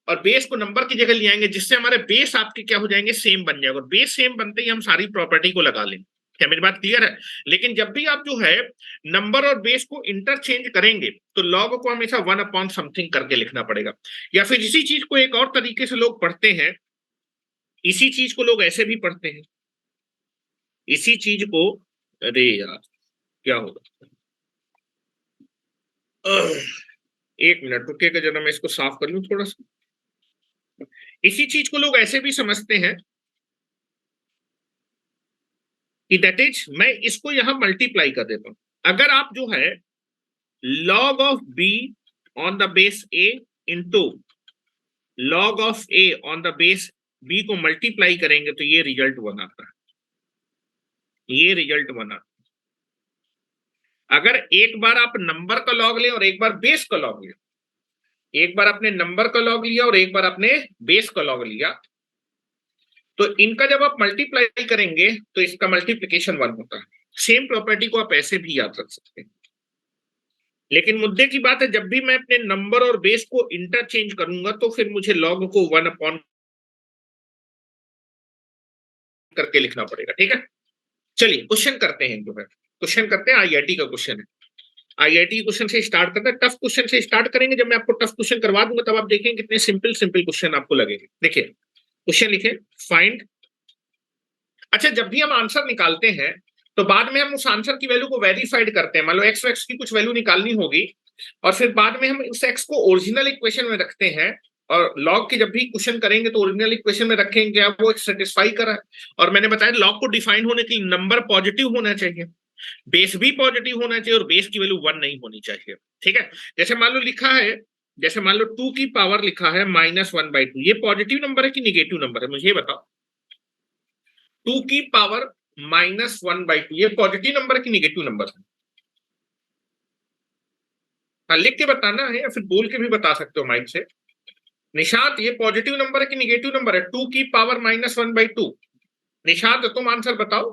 Speaker 1: और बेस को नंबर की जगह ले आएंगे, जिससे हमारे बेस आपके क्या हो जाएंगे, सेम बन जाएगा। और बेस सेम बनते ही हम सारी प्रॉपर्टी को लगा लेंगे। क्या मेरी बात क्लियर है? लेकिन जब भी आप जो है नंबर और बेस को इंटरचेंज करेंगे तो लॉग को हमेशा 1 अपॉन समथिंग करके लिखना पड़ेगा। या फिर इसी चीज को एक और तरीके से लोग पढ़ते हैं, इसी चीज को लोग ऐसे भी पढ़ते हैं, इसी चीज को, अरे यार क्या होगा, एक मिनट रुकिएगा जरा, मैं इसको साफ कर लूं थोड़ा सा। इसी चीज को लोग ऐसे भी समझते हैं कि दैट इज, मैं इसको यहां मल्टीप्लाई कर देता हूं। अगर आप जो है log of b on the base a into log of a on the base b को मल्टीप्लाई करेंगे तो ये रिजल्ट 1 आता है, ये रिजल्ट 1 आता है। अगर एक बार आप नंबर का लॉग लें और एक बार बेस का लॉग लें, एक बार आपने नंबर का लॉग लिया और एक बार आपने बेस का लॉग लिया, तो इनका जब आप मल्टीप्लाई करेंगे तो इसका मल्टीप्लिकेशन 1 होता है। सेम प्रॉपर्टी को आप ऐसे भी याद रख सकते हैं, लेकिन मुद्दे की बात है जब भी मैं अपने नंबर और बेस को इंटरचेंज करूंगा तो फिर मुझे लॉग को 1 अपॉन करके लिखना पड़ेगा, ठीक है। चलिए क्वेश्चन करते हैं, जो है क्वेश्चन करते हैं, आईआईटी का क्वेश्चन है। आईआईटी क्वेश्चन से स्टार्ट करते हैं, टफ क्वेश्चन से स्टार्ट करेंगे। जब मैं आपको टफ क्वेश्चन करवा दूंगा तब आप देखेंगे कितने सिंपल सिंपल क्वेश्चन आपको लगेंगे। देखिए क्वेश्चन लिखे, फाइंड। अच्छा, जब भी हम आंसर निकालते हैं तो बाद में हम उस आंसर की वैल्यू को वेरीफाइड करते हैं। मान लो एक्स की कुछ वैल्यू निकालनी होगी और फिर बाद में हम उस एक्स को ओरिजिनल इक्वेशन में रखते हैं, और लॉग की जब भी क्वेश्चन करेंगे तो ओरिजिनल इक्वेशन में रखेंगे, अब वो सेटिस्फाई कर रहा है। और मैंने बताया लॉग को डिफाइन होने के लिए नंबर पॉजिटिव होना चाहिए, बेस भी पॉजिटिव होना चाहिए, और बेस की वैल्यू 1 नहीं होनी चाहिए, ठीक है। जैसे मान लो लिखा है, जैसे मान लो 2 की पावर लिखा है -1/2, ये पॉजिटिव नंबर है कि निगेटिव नंबर है, मुझे ये बताओ। 2 की पावर -1/2 ये पॉजिटिव नंबर है कि निगेटिव नंबर है? हाँ, लिख के बताना है या फिर बोल के भी बता सकते हो माइक से। निशांत, ये पॉजिटिव नंबर है कि निगेटिव नंबर है? 2 की पावर -1/2। निशांत तुम आंसर बताओ।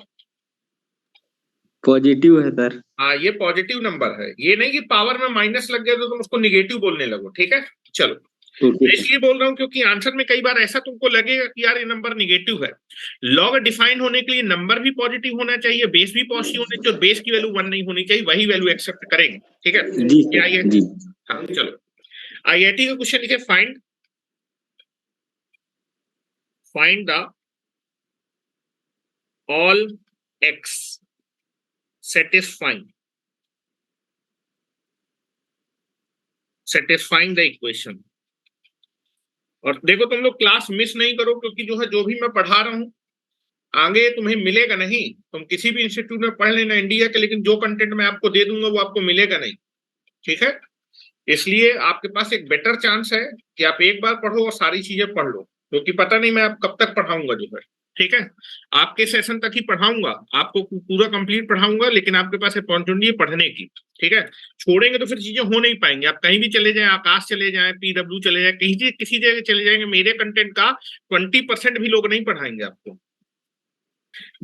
Speaker 3: पॉजिटिव है सर।
Speaker 1: हाँ, ये पॉजिटिव नंबर है, ये नहीं कि पावर में माइनस लग गया तो तुम उसको निगेटिव बोलने लगो, ठीक है। चलो, मैं इसलिए बोल रहा हूं क्योंकि आंसर में कई बार ऐसा तुमको लगेगा कि यार ये नंबर निगेटिव है। लॉग डिफाइन होने के लिए नंबर भी पॉजिटिव होना चाहिए, बेस भी पॉजिटिव होना चाहिए, और बेस की वैल्यू 1 नहीं होनी चाहिए, वही वैल्यू एक्सेप्ट करेंगे, ठीक है।
Speaker 3: जी
Speaker 1: ये आइए,
Speaker 3: जी।
Speaker 1: हाँ चलो, आईआईटी का क्वेश्चन लिखे, find the all x satisfying the equation. और देखो तुम लोग क्लास मिस नहीं करो, क्योंकि जो है जो भी मैं पढ़ा रहा हूं आगे तुम्हें मिलेगा नहीं। तुम किसी भी इंस्टीट्यूट में पढ़ लेना इंडिया के, लेकिन जो कंटेंट मैं आपको दे दूंगा वो आपको मिलेगा नहीं, ठीक है। इसलिए आपके पास एक बेटर चांस है कि आप एक बार पढ़ो और सारी चीजें पढ़ लो, क्योंकि पता नहीं मैं आप कब तक पढ़ाऊंगा, जो है ठीक है। आपके सेशन तक ही पढ़ाऊंगा, आपको पूरा कंप्लीट पढ़ाऊंगा, लेकिन आपके पास अपॉर्चुनिटी है पढ़ने की, ठीक है। छोड़ेंगे तो फिर चीजें हो नहीं पाएंगी। आप कहीं भी चले जाएं, आकाश चले जाएं, पीडब्ल्यू चले जाएं, कहीं किसी जगह चले जाएंगे, मेरे कंटेंट का 20% भी लोग नहीं पढ़ाएंगे आपको।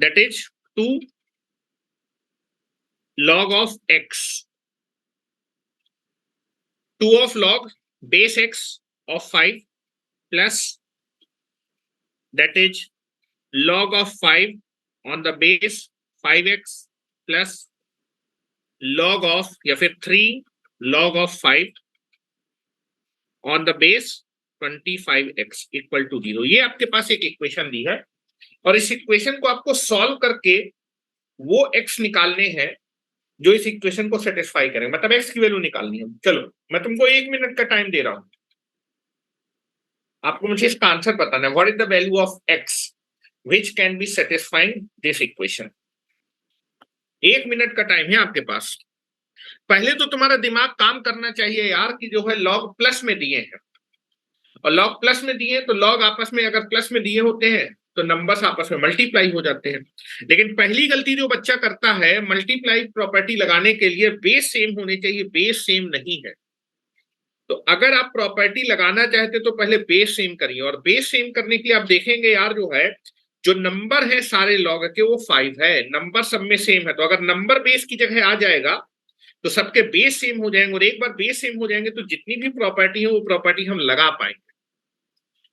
Speaker 1: That is 2 log of x, 2 of log base x of 5 plus that is log of 5 on the base 5x plus log of या फिर 3 log of 5 on the base 25x equal to 0। ये आपके पास एक इक्वेशन दी है, और इस इक्वेशन को आपको सॉल्व करके वो x निकालने हैं जो इस इक्वेशन को सेटिस्फाई करें, मतलब x की वैल्यू निकालनी है। चलो, मैं तुमको 1 मिनट का टाइम दे रहा हूं, आपको मुझे इसका आंसर बताना है। What is the value of x which can be satisfying this equation. 1 minute का टाइम है आपके पास। पहले तो तुम्हारा दिमाग काम करना चाहिए यार, कि जो है लॉग प्लस में दिए हैं, और लॉग प्लस में दिए तो लॉग आपस में अगर प्लस में दिए होते हैं तो नंबर्स आपस में मल्टीप्लाई हो जाते हैं। लेकिन पहली गलती जो बच्चा करता है, मल्टीप्लाई प्रॉपर्टी लगाने के लिए बेस सेम होने चाहिए, बेस सेम नहीं है। तो अगर आप प्रॉपर्टी लगाना चाहते तो पहले बेस सेम करिए, और बेस सेम करने के लिए आप देखेंगे यार जो है जो नंबर है सारे लॉग के वो 5 है, नंबर सब में सेम है। तो अगर नंबर बेस की जगह आ जाएगा तो सबके बेस सेम हो जाएंगे, और एक बार बेस सेम हो जाएंगे तो जितनी भी प्रॉपर्टी है वो प्रॉपर्टी हम लगा पाएंगे।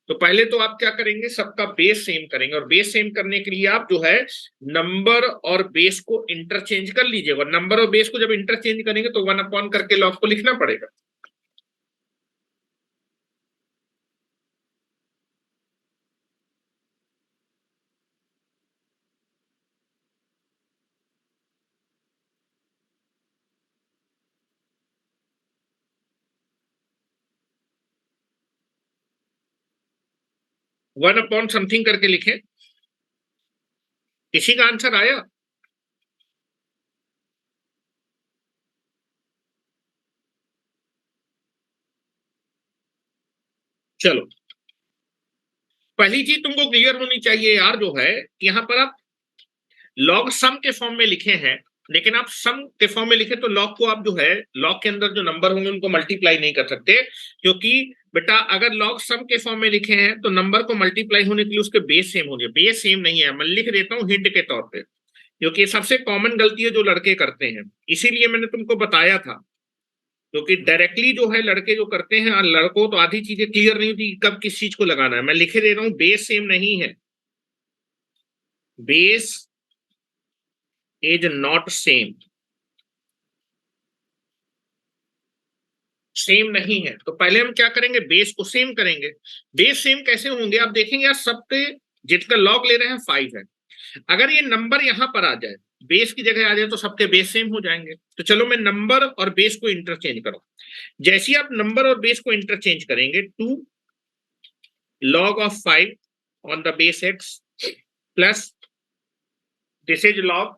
Speaker 1: तो पहले तो आप क्या करेंगे, सबका बेस सेम करेंगे, और बेस सेम करने के लिए आप जो है नंबर और बेस को इंटरचेंज कर लीजिएगा। नंबर और बेस को जब इंटरचेंज करेंगे तो 1 करके लॉग को लिखना पड़ेगा। वन अपॉन समथिंग करके लिखे। किसी का आंसर आया? चलो, पहली चीज तुमको क्लियर होनी चाहिए यार जो है, यहाँ पर आप लॉग सम के फॉर्म में लिखे हैं, लेकिन आप सम के फॉर्म में लिखे तो लॉग को आप जो है लॉग के अंदर जो नंबर होंगे उनको मल्टीप्लाई नहीं कर सकते, क्योंकि बेटा अगर लॉग सम के फॉर्म में लिखे हैं तो नंबर को मल्टीप्लाई होने के लिए उसके बेस सेम होंगे। बेस सेम नहीं है, मैं लिख देता हूँ हिंट के तौर पे, क्योंकि सबसे कॉमन गलती है जो लड़के करते हैं, इसीलिए मैंने तुमको बताया था। क्योंकि डायरेक्टली जो है लड़के जो करते हैं, लड़कों तो आधी चीजें क्लियर नहीं होती कब किस चीज को लगाना है। मैं लिखे दे रहा हूँ बेस सेम नहीं है, base is not same, same नहीं है, तो पहले हम क्या करेंगे, बेस को सेम करेंगे। बेस सेम कैसे होंगे, आप देखेंगे यार सब पे जिसका लॉग ले रहे हैं 5 है, अगर ये नंबर यहां पर आ जाए, बेस की जगह आ जाए, तो सबके बेस सेम हो जाएंगे। तो चलो मैं नंबर और बेस को इंटरचेंज करूं। जैसे ही आप नंबर और बेस को इंटरचेंज करेंगे, 2 log of 5 on the base x plus this is log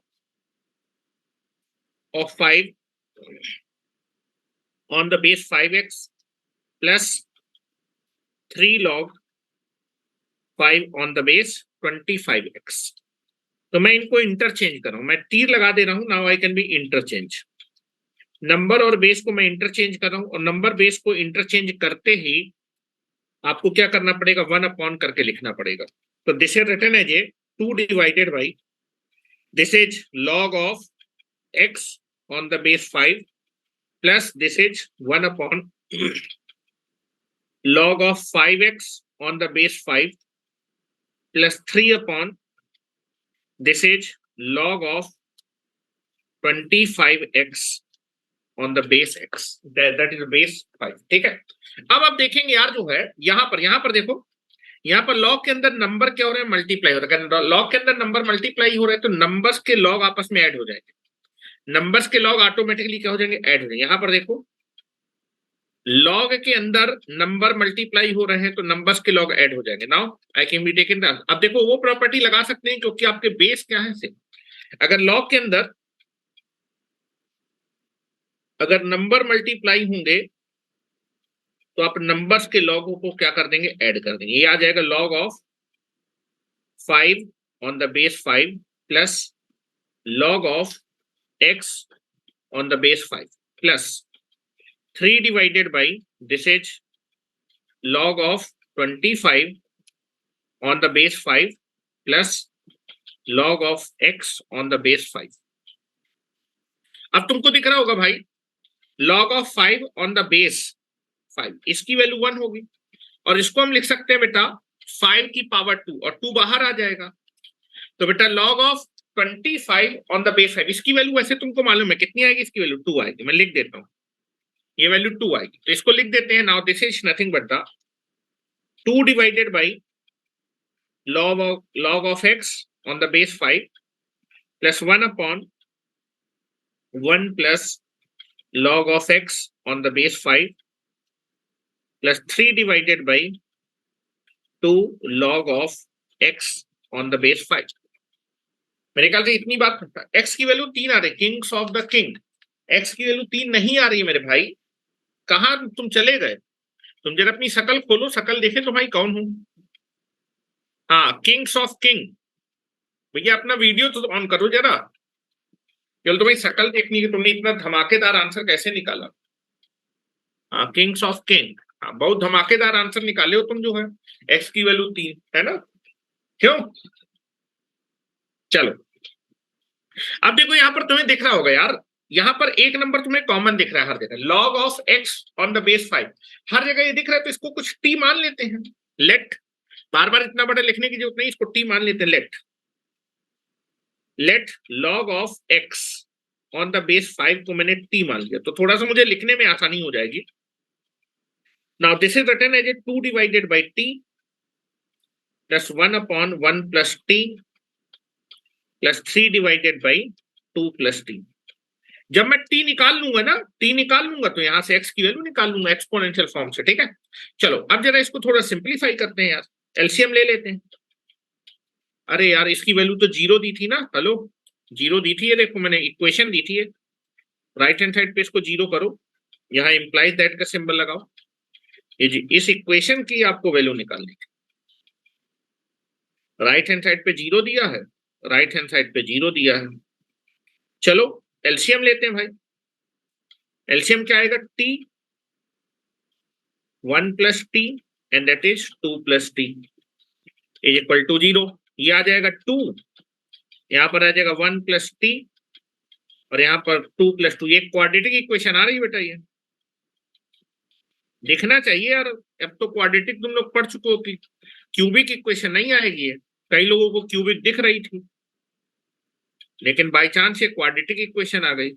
Speaker 1: of 5 on the base 5x plus 3 log 5 on the base 25x। तो मैं इनको इंटरचेंज कर रहा हूं, मैं तीर लगा दे रहा हूं, now I can be interchange. Number और बेस को मैं इंटरचेंज कर रहा हूं, और नंबर बेस को इंटरचेंज करते ही आपको क्या करना पड़ेगा, 1 अपॉन करके लिखना पड़ेगा। तो this is written as a 2 divided by this is log of x on the base 5 plus this is 1 upon log of 5x on the base 5 plus 3 upon this is log of 25x on the base x, that is base 5। ठीक है, अब आप देखेंगे यार जो है यहां पर देखो, यहाँ पर लॉग के अंदर नंबर क्या हो रहे हैं, मल्टीप्लाई हो रहा है। अगर लॉग के अंदर नंबर मल्टीप्लाई हो रहे हैं तो नंबर्स के लॉग आपस में ऐड हो जाएंगे, नंबर्स के लॉग ऑटोमेटिकली क्या हो जाएंगे, ऐड हो जाएंगे। यहां पर देखो लॉग के अंदर नंबर मल्टीप्लाई हो रहे हैं तो नंबर्स के लॉग ऐड हो जाएंगे। Now I can be taken that. अब देखो वो प्रॉपर्टी लगा सकते हैं क्योंकि आपके बेस क्या है सेम। अगर लॉग के अंदर अगर नंबर मल्टीप्लाई होंगे तो आप नंबर्स के लॉगों को क्या कर देंगे, ऐड कर देंगे। ये आ जाएगा log of 5 on the base 5 plus log of x on the base 5 plus 3 divided by this is log of 25 on the base 5 plus log of x on the base 5। अब तुमको दिख रहा होगा भाई log of 5 on the base 5, इसकी वैल्यू 1 होगी, और इसको हम लिख सकते हैं बेटा 5 की पावर 2, और 2 बाहर आ जाएगा। तो बेटा log of 25 on the base 5, इसकी वैल्यू वैसे तुमको मालूम है कितनी आएगी, इसकी वैल्यू 2 आएगी। मैं लिख देता हूं, ये वैल्यू 2 आएगी, तो इसको लिख देते हैं। Now this is nothing but the 2 divided by log of x on the base 5 plus 1 upon 1 plus log of x on the base 5 plus 3 divided by 2 log of x on the base 5। मेरे ख्याल से इतनी बात करता है। x की वैल्यू 3 आ रही, Kings of the king, x की वैल्यू 3 नहीं आ रही है मेरे भाई, कहां तुम चले गए? तुम जरा अपनी शकल खोलो, शकल देखे तो भाई कौन हूं। हाँ, किंग्स ऑफ किंग। भैया अपना वीडियो तो ऑन करो जरा, केवल तुम्हें शकल देखनी है, तुमने इतना धमाकेदार आंसर कैसे निकाला। हाँ, किंग्स ऑफ किंग, हाँ बहुत धमाकेदार आंसर निकाले हो तुम जो है। x की वैल्यू 3 है ना, क्यों? चलो अब देखो यहां पर तुम्हें दिख रहा होगा यार, यहां पर एक नंबर तुम्हें कॉमन दिख रहा है हर जगह, log of x on the base 5, हर जगह ये दिख रहा है, तो इसको कुछ t मान लेते हैं। लेट, बार बार इतना बड़ा लिखने की जरूरत नहीं, इसको t मान लेते हैं। Let log of x on the base 5 को मैंने t मान लिया, तो थोड़ा सा मुझे लिखने में आसानी हो जाएगी। Now this is written as a 2 divided by t plus 1 upon 1 plus t plus 3 divided by 2 plus t। जब मैं t निकाल लूंगा ना, t निकाल लूंगा तो यहां से x की वैल्यू निकाल लूंगा एक्सपोनेंशियल फॉर्म से। ठीक है, चलो अब जरा इसको थोड़ा सिंप्लीफाई करते हैं यार, एलसीएम ले लेते हैं। अरे यार इसकी वैल्यू तो 0 दी थी ना, हेलो 0 दी थी, ये देखो मैंने इक्वेशन दी थी, राइट हैंड साइड पे इसको 0 करो, यहाँ इंप्लाइज दैट का सिंबल लगाओ, ये जी इस इक्वेशन की आपको वैल्यू निकालनी है। राइट हैंड साइड पे 0 दिया है, राइट हैंड साइड पे 0 दिया है। चलो एलसीएम लेते हैं भाई, एलसीएम क्या आएगा, t 1 plus t and that is 2 plus t is equal to 0। ये आ जाएगा 2, यहाँ पर आ जाएगा 1 प्लस t और यहाँ पर 2 प्लस 2। ये क्वाड्रेटिक इक्वेशन आ रही है बेटा, ये दिखना चाहिए यार, अब तो क्वाड्रेटिक तुम लोग पढ़ चुके हो कि क्यूबिक इक्वेशन नहीं आएगी है। कई लोगों को क्यूबिक दिख रही थी, लेकिन बाई चांस ये क्वाड्रेटिक इक्वेशन आ गई,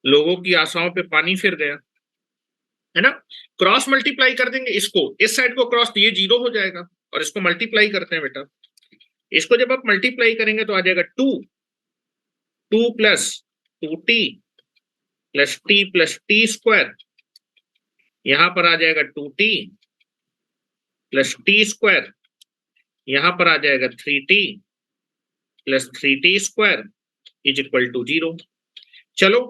Speaker 1: लोगों की आशाओं पे पानी फिर गया, है ना। क्रॉस मल्टीप्लाई कर देंगे इसको, इस साइड को क्रॉस, ये 0 हो जाएगा, और इसको मल्टीप्लाई करते हैं बेटा। इसको जब आप मल्टीप्लाई करेंगे तो आ जाएगा 2 plus 2t plus t plus t square, यहां पर आ जाएगा 2t प्लस t स्क्वायर, यहां पर आ जाएगा 3t plus 3t square is equal to 0। चलो,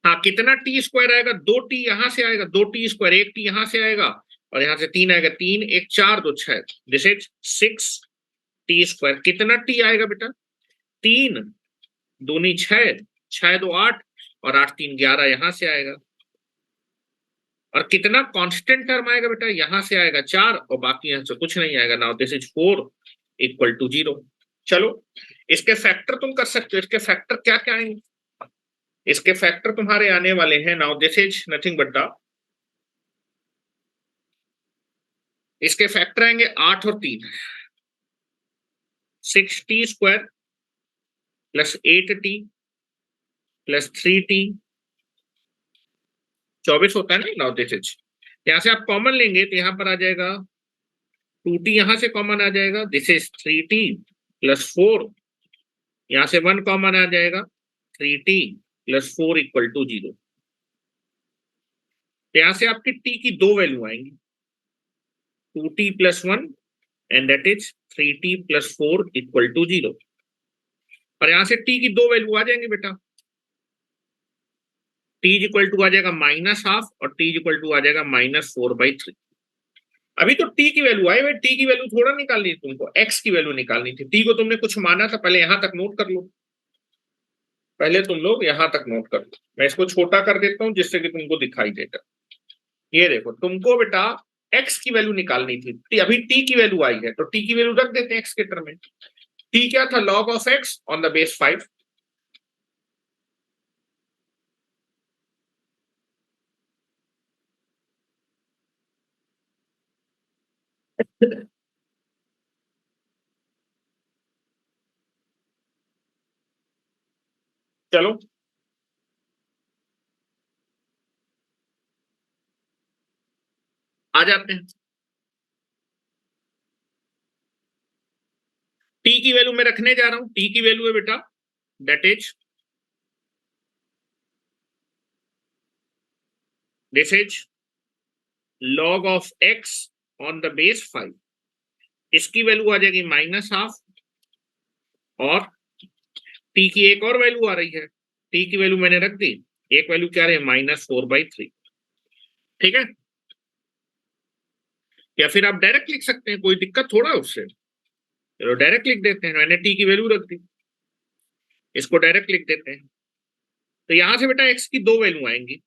Speaker 1: हाँ, कितना टी स्क्वायर आएगा? 2t यहां से आएगा, 2t स्क्वायर, 1t यहां से आएगा, और यहां से 3 आएगा, 3 1 4 2 6, दिस इज 6t स्क्वायर। कितना t आएगा बेटा? 3 दूनी 6, 6 2 8, और 8 3 11 यहां से आएगा। और कितना कांस्टेंट टर्म आएगा बेटा? यहां से आएगा 4, और बाकी यहां से कुछ नहीं आएगा। Now this is 4 equal to 0। चलो, इसके फैक्टर तुम कर सकते हो। इसके फैक्टर क्या क्या आएंगे? इसके फैक्टर तुम्हारे आने वाले हैं, now this is nothing but the, इसके फैक्टर आएंगे 8 और 3, 6t square plus 8t plus 3t, 24 होता है ना। नाउ दिस इज, यहां से आप कॉमन लेंगे तो यहां पर आ जाएगा 2t, यहां से कॉमन आ जाएगा, दिस इज 3t प्लस 4, यहां से 1 कॉमन आ जाएगा, 3t प्लस 4 इक्वल टू 0। तो यहां से आपकी t की दो वैल्यू आएंगी, 2t plus 1 and that is 3t plus 4 equal to 0। और यहां से t की दो वैल्यू आ जाएंगे बेटा, t इक्वल टू आ जाएगा -½ और t इक्वल टू आ जाएगा -4/3। अभी तो t की वैल्यू आई, भाई t की वैल्यू थोड़ा निकालनी थी तुमको, x की वैल्यू निकालनी थी। t को तुमने कुछ माना था, पहले यहां तक नोट कर लो, पहले तुम लोग यहां तक नोट कर लो। मैं इसको छोटा कर देता हूं जिससे कि तुमको दिखाई देगा। ये देखो, तुमको बेटा x की वैल्यू निकालनी थी, अभी t की वैल्यू आई है, तो t की वैल्यू रख देते हैं x के टर्म में। t क्या था? log of x on the base 5। चलो, आ जाते हैं। t की वैल्यू मैं रखने जा रहा हूं, t की वैल्यू है बेटा that is, this is log of x on the base 5। इसकी वैल्यू आ जाएगी -½ और t की एक और वैल्यू आ रही है, t की वैल्यू मैंने रख दी, एक वैल्यू क्या रही है? -4/3। ठीक है, या फिर आप डायरेक्ट लिख सकते हैं, कोई दिक्कत थोड़ा है उससे। चलो डायरेक्ट लिख देते हैं, मैंने t की वैल्यू रख दी, इसको डायरेक्ट लिख देते हैं। तो यहां से बेटा x की दो वैल्यू आएंगी,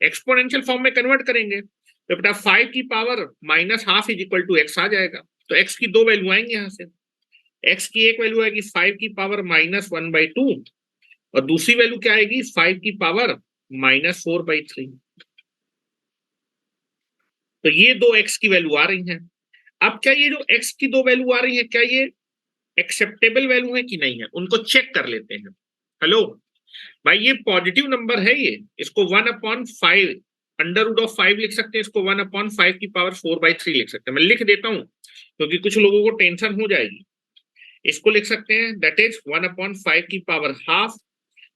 Speaker 1: एक्सपोनेंशियल फॉर्म में कन्वर्ट करेंगे तो बेटा 5 की power -½ is equal to x आ जाएगा। तो x की दो वैल्यू आएंगे यहां से, x की एक वैल्यू आएगी 5 की पावर -1/2, और दूसरी वैल्यू क्या आएगी? 5 की पावर -4/3। तो ये दो x की वैल्यू आ रही हैं। अब क्या ये जो x की दो वैल्यू आ रही है, क्या ये एक्सेप्टेबल वैल्यू है कि नहीं है, उनको चेक कर लेते हैं। हेलो भाई, ये पॉजिटिव नंबर है, ये इसको 1/5 √5 लिख सकते हैं, इसको 1/5 की पावर 4/3 लिख सकते हैं। मैं लिख देता हूं क्योंकि कुछ लोगों को टेंशन हो जाएगी। इसको लिख सकते हैं दैट इज 1/5 की पावर ½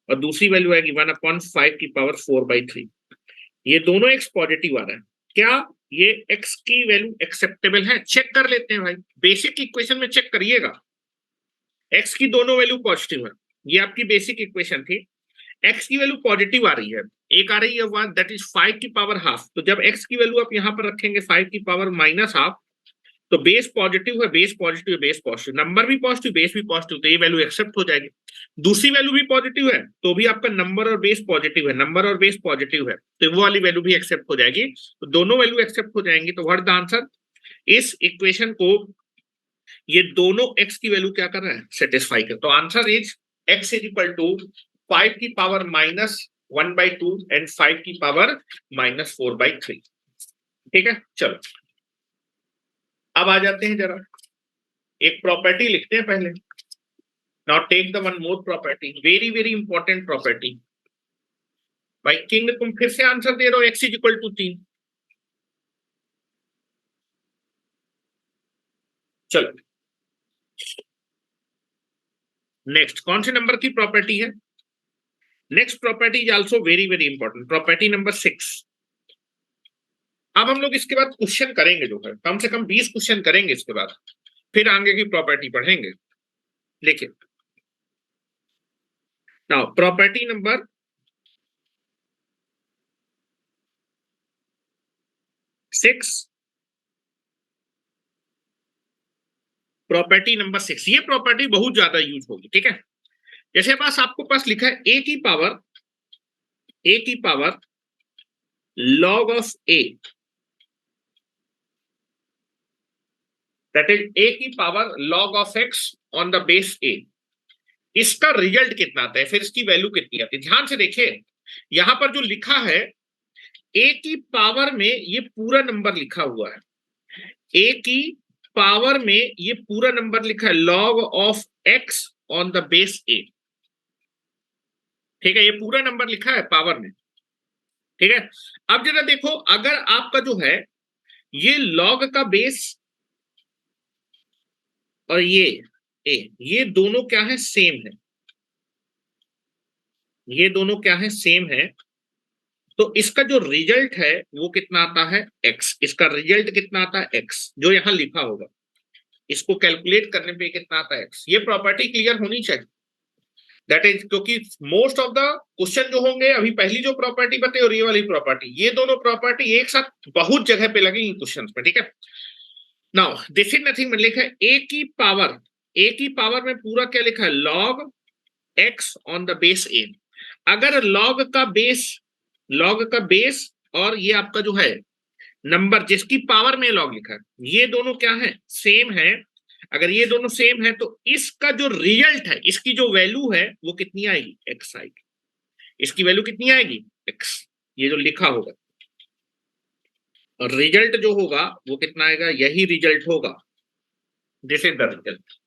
Speaker 1: और दूसरी वैल्यू आएगी 1/5 की पावर 4/3। ये दोनों एक्स पॉजिटिव आ रहा है। क्या ये एक्स की वैल्यू एक्सेप्टेबल है? चेक कर लेते हैं भाई, बेसिक इक्वेशन में चेक करिएगा। एक्स की दोनों वैल्यू पॉजिटिव है, ये आपकी बेसिक इक्वेशन थी। एक्स की वैल्यू पॉजिटिव आ रही है, एक आ रही है 1 दैट इज 5 की पावर ½ तो जब एक्स की वैल्यू आप यहां पर रखेंगे 5 की पावर -½ तो बेस पॉजिटिव है, बेस पॉजिटिव है, बेस पॉजिटिव, नंबर भी पॉजिटिव, बेस भी पॉजिटिव, तो ये वैल्यू एक्सेप्ट हो जाएगी। दूसरी वैल्यू भी पॉजिटिव है तो भी आपका नंबर और बेस पॉजिटिव है, नंबर और बेस पॉजिटिव है तो वो वाली वैल्यू भी एक्सेप्ट हो जाएगी। तो दोनों वैल्यू एक्सेप्ट हो जाएंगी। तो व्हाट द आंसर? इस इक्वेशन को ये दोनों x की वैल्यू क्या कर रहा है? सेटिस्फाई कर। तो answer is x is equal to 5 की पावर -1/2 एंड 5 की पावर -4/3। ठीक है, चलो अब आ जाते हैं जरा एक प्रॉपर्टी लिखते हैं पहले। Now take the one more property, very very important property. भाई किंग तुम फिर से आंसर दे रहे हो, x इज इक्वल टू 3। चलो नेक्स्ट कौन से नंबर की प्रॉपर्टी है? Next property is also very very important, property number 6। अब हम लोग इसके बाद क्वेश्चन करेंगे, जो है कम से कम 20 क्वेश्चन करेंगे इसके बाद, फिर आगे की प्रॉपर्टी पढ़ेंगे। देखिए now property number 6, property number 6, ये प्रॉपर्टी बहुत ज्यादा यूज होगी, ठीक है। जैसे पास आपको पास लिखा है a की power log of a, that is a की power log of x on the base a। इसका रिजल्ट कितना आता है, फिर इसकी वैल्यू कितनी आती है? ध्यान से देखिए, यहां पर जो लिखा है a की पावर में ये पूरा नंबर लिखा हुआ है, a की पावर में ये पूरा नंबर लिखा है log of x on the base a, ठीक है। ये पूरा नंबर लिखा है पावर में, ठीक है। अब जरा देखो, अगर आपका जो है ये log का बेस और ये दोनों क्या है, सेम है, ये दोनों क्या है, सेम है, तो इसका जो रिजल्ट है वो कितना आता है, x। इसका रिजल्ट कितना आता है, x, जो यहां लिखा होगा, इसको कैलकुलेट करने पे कितना आता है, x। ये प्रॉपर्टी क्लियर होनी चाहिए, दैट इज, क्योंकि मोस्ट ऑफ द क्वेश्चन जो होंगे, अभी पहली जो प्रॉपर्टी बताई और ये वाली प्रॉपर्टी, ये दोनों प्रॉपर्टी एक साथ बहुत जगह पे लगेंगी क्वेश्चन में, ठीक है। नाउ दिस इज नथिंग, लिखा है a की पावर में पूरा क्या लिखा है, log x on the base a। अगर log का बेस और ये आपका जो है नंबर जिसकी पावर में log लिखा है, ये दोनों क्या है, सेम है। अगर ये दोनों सेम है तो इसका जो रिजल्ट है, इसकी जो वैल्यू है वो कितनी आएगी, x आएगी। इसकी वैल्यू कितनी आएगी, x, ये जो लिखा होगा, और रिजल्ट जो होगा वो कितना आएगा, यही रिजल्ट होगा, दिस इज द रिजल्ट।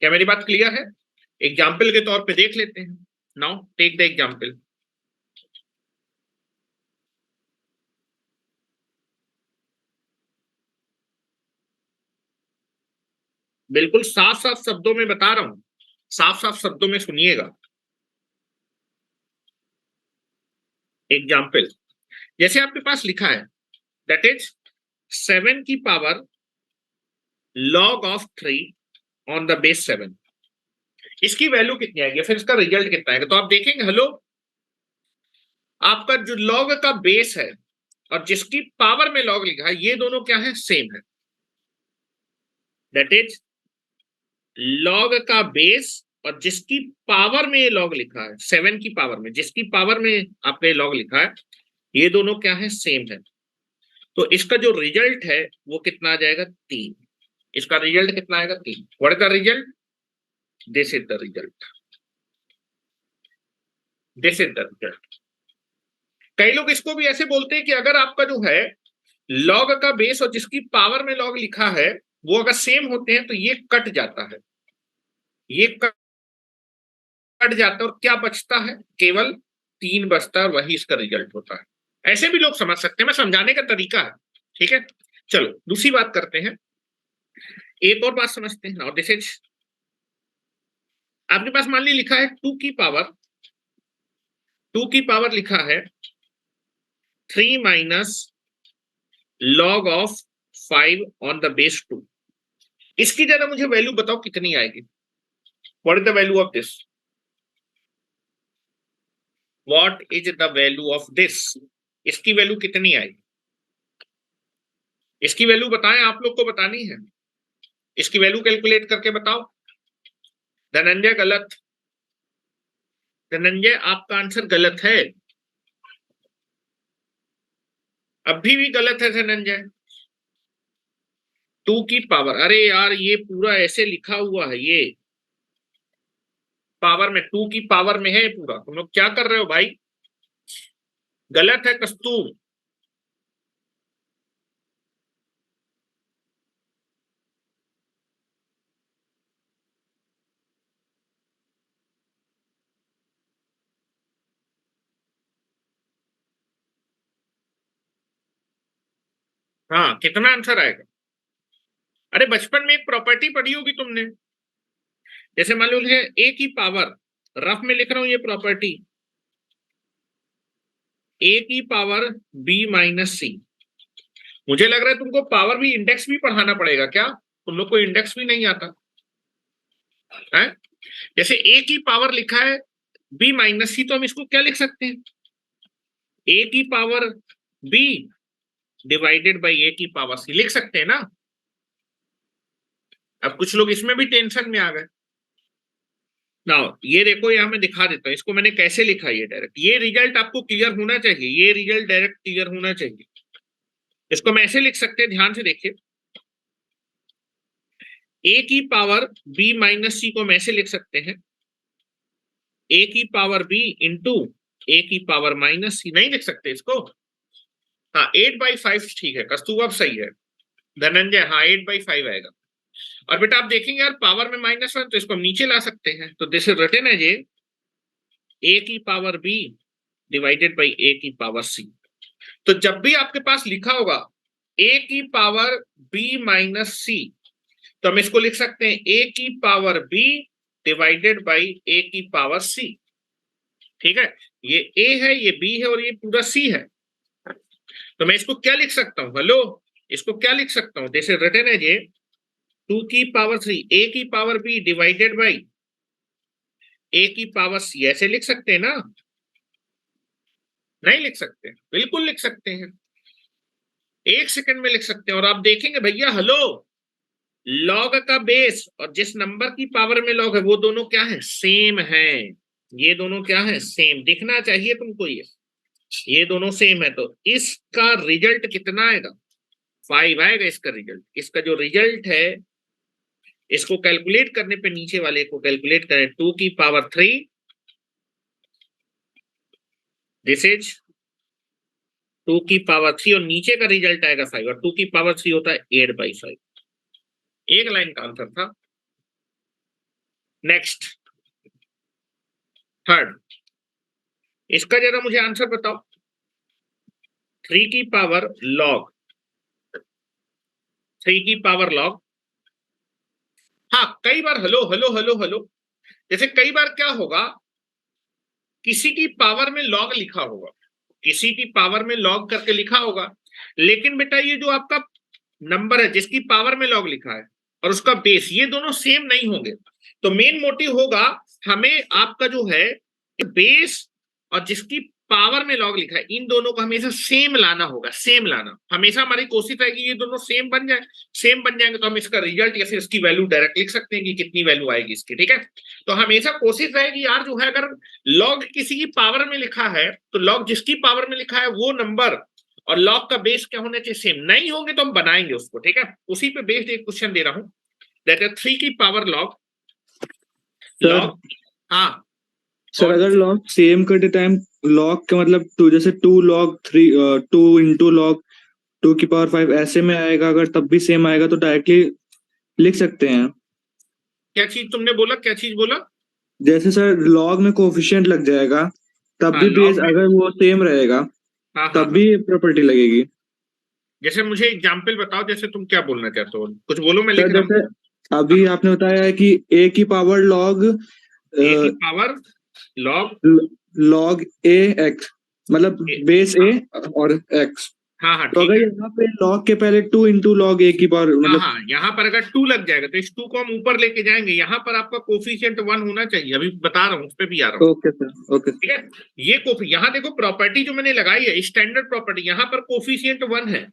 Speaker 1: क्या मेरी बात क्लियर है? एग्जाम्पल के तौर पे देख लेते हैं। Now take the example. बिल्कुल साफ साफ शब्दों में बता रहा हूं, साफ साफ शब्दों में सुनिएगा। एग्जाम्पल जैसे आपके पास लिखा है, दैट इज 7 की power log of 3 on the base 7। इसकी वैल्यू कितनी आएगी, फिर इसका रिजल्ट कितना आएगा? तो आप देखेंगे, हेलो, आपका जो log का बेस है और जिसकी पावर में log लिखा है, ये दोनों क्या है, सेम है। दैट इज log का बेस और जिसकी पावर में ये log लिखा है, 7 की पावर में, जिसकी पावर में आपने log लिखा है, ये दोनों क्या है, सेम है। तो इसका जो रिजल्ट है वो कितना आ जाएगा, 3। इसका रिजल्ट कितना आएगा, 3। What is the result, this is the result, this is the result. कई लोग इसको भी ऐसे बोलते हैं कि अगर आपका जो है log का बेस और जिसकी पावर में log लिखा है वो अगर सेम होते हैं तो ये कट जाता है, ये कट जाता है, और क्या बचता है, केवल 3 बचता है, और वही इसका रिजल्ट होता है। ऐसे भी लोग समझ सकते हैं, मैं समझाने का तरीका है, ठीक है। चलो दूसरी बात करते हैं, एक और बात समझते हैं। नाउ दिस इज, आपके पास मान ली लिखा है 2 की पावर लिखा है 3 minus log of 5 on the base 2। इसकी जरा मुझे वैल्यू बताओ कितनी आएगी, what is the value of this, what is the value of this, इसकी वैल्यू कितनी आएगी? इसकी वैल्यू बताएं, आप लोग को बतानी है, इसकी वैल्यू कैलकुलेट करके बताओ। धनंजय गलत, धनंजय आपका आंसर गलत है, अभी भी गलत है धनंजय। 2 की पावर, अरे यार ये पूरा ऐसे लिखा हुआ है, ये पावर में 2 की पावर में है पूरा, तुम लोग क्या कर रहे हो भाई, गलत है कस्तूर। हाँ, कितना आंसर आएगा? अरे बचपन में एक प्रॉपर्टी पढ़ी होगी तुमने, जैसे मान लो ए की पावर, रफ में लिख रहा हूं ये प्रॉपर्टी, ए की पावर बी माइनस सी। मुझे लग रहा है तुमको पावर भी, इंडेक्स भी पढ़ाना पड़ेगा क्या? तुम लोग को इंडेक्स भी नहीं आता है? जैसे ए की पावर लिखा है बी माइनस सी, तो हम इसको क्या लिख सकते हैं? ए की power B divided by A की पावर सी लिख सकते हैं ना। अब कुछ लोग इसमें भी टेंशन में आ गए ना। ये देखो, यहां मैं दिखा देता हूं इसको मैंने कैसे लिखा, ये डायरेक्ट, ये रिजल्ट आपको क्लियर होना चाहिए, ये रिजल्ट डायरेक्ट क्लियर होना चाहिए। इसको मैं ऐसे लिख सकते हैं, ध्यान से देखिए, ए की पावर बी माइनस सी को हम ऐसे लिख सकते हैं, ए की पावर बी इंटू ए की पावर माइनस सी। नहीं लिख सकते इसको? हाँ, 8/5 ठीक है, कस्तूरबा अब सही है, धनंजय, हाँ 8/5 आएगा। और बेटा आप देखेंगे यार पावर में -1, तो इसको हम नीचे ला सकते हैं, तो this is written as a की power B divided by A की पावर सी। तो जब भी आपके पास लिखा होगा ए की पावर बी माइनस सी, तो हम इसको लिख सकते हैं ए की power B divided by A की पावर सी। ठीक है, ये ए है, ये बी है, और ये पूरा सी है। तो मैं इसको क्या लिख सकता हूं? हेलो, इसको क्या लिख सकता हूं? दिस इज रिटन एज 2 की पावर 3 ए की power B divided by A की पावर सी। ऐसे लिख सकते हैं ना? नहीं लिख सकते? बिल्कुल लिख सकते हैं, 1 सेकंड में लिख सकते हैं। और आप देखेंगे भैया, हेलो, लॉग का बेस और जिस नंबर की पावर में लॉग है वो दोनों क्या है? सेम है। ये दोनों क्या है? सेम। दिखना चाहिए तुमको ये दोनों सेम है। तो इसका रिजल्ट कितना आएगा? 5 आएगा इसका रिजल्ट। इसका जो रिजल्ट है, इसको कैलकुलेट करने पे, नीचे वाले को कैलकुलेट करें, 2 की पावर 3, दिस इज 2 की पावर 3, और नीचे का रिजल्ट आएगा 5, और 2 की पावर 3 होता है 8/5। एक लाइन का आंसर था। नेक्स्ट, थर्ड, इसका जरा मुझे आंसर बताओ। 3 की पावर लॉग, 3 की पावर लॉग। हाँ, कई बार, हेलो हेलो हेलो हेलो, जैसे कई बार क्या होगा, किसी की पावर में लॉग लिखा होगा, किसी की पावर में लॉग करके लिखा होगा, लेकिन बेटा ये जो आपका नंबर है जिसकी पावर में लॉग लिखा है और उसका बेस, ये दोनों सेम नहीं होंगे। तो मेन मोटिव होगा हमें आपका जो है बेस और जिसकी पावर में लॉग लिखा है, इन दोनों को हमेशा सेम लाना होगा, सेम लाना। हमेशा हमारी कोशिश है कि ये दोनों सेम बन जाए। सेम बन जाएंगे तो हम इसका रिजल्ट या फिर इसकी वैल्यू डायरेक्ट लिख सकते हैं कि कितनी वैल्यू आएगी इसकी। ठीक है, तो हमेशा कोशिश रहेगी यार जो है, अगर लॉग किसी की पावर में लिखा है तो लॉग जिसकी पावर में लिखा है वो नंबर और लॉग का बेस क्या होना चाहिए? सेम। नहीं होंगे तो हम बनाएंगे उसको। ठीक है, उसी पे बेस्ड एक क्वेश्चन दे रहा हूं, दैट इज 3 की पावर लॉग। लॉग, हाँ
Speaker 2: सर, अगर लॉग सेम करते टाइम, लॉग का मतलब 2, जैसे 2 log 3, 2 into log 2 की पावर 5 ऐसे में आएगा, अगर तब भी सेम आएगा तो डायरेक्टली लिख सकते हैं।
Speaker 1: क्या चीज तुमने बोला? क्या चीज बोला?
Speaker 2: जैसे सर लॉग में कोफिशिएंट लग जाएगा, तब
Speaker 1: हाँ,
Speaker 2: भी बेस
Speaker 1: लॉग में,
Speaker 2: अगर वो सेम रहेगा
Speaker 1: हाँ
Speaker 2: तब भी प्रॉपर्टी लगेगी।
Speaker 1: जैसे मुझे एग्जाम्पल बताओ, जैसे तुम क्या बोलना चाहते हो, कुछ बोलो, मैं
Speaker 2: सर
Speaker 1: लिख रहा हूँ।
Speaker 2: जैसे अभी आपने बताया है कि ए की पावर लॉग
Speaker 1: ए की पावर लॉग
Speaker 2: लॉग ए एक्स, मतलब बेस ए और एक्स।
Speaker 1: हाँ हाँ
Speaker 2: तो
Speaker 1: ठीक
Speaker 2: अगर
Speaker 1: है।
Speaker 2: यहाँ पे लॉग के पहले 2 into log ए की पावर,
Speaker 1: हाँ
Speaker 2: मतलब
Speaker 1: हाँ, यहाँ पर अगर 2 लग जाएगा तो इस 2 को हम ऊपर लेके जाएंगे, यहाँ पर आपका कोफिशिएंट 1 होना चाहिए। अभी बता रहा हूँ, उस पर भी आ रहा हूँ।
Speaker 2: Okay sir, okay.
Speaker 1: ठीक है, ये यहाँ देखो प्रॉपर्टी जो मैंने लगाई है, स्टैंडर्ड प्रॉपर्टी, यहाँ पर कोफिशिएंट 1 है।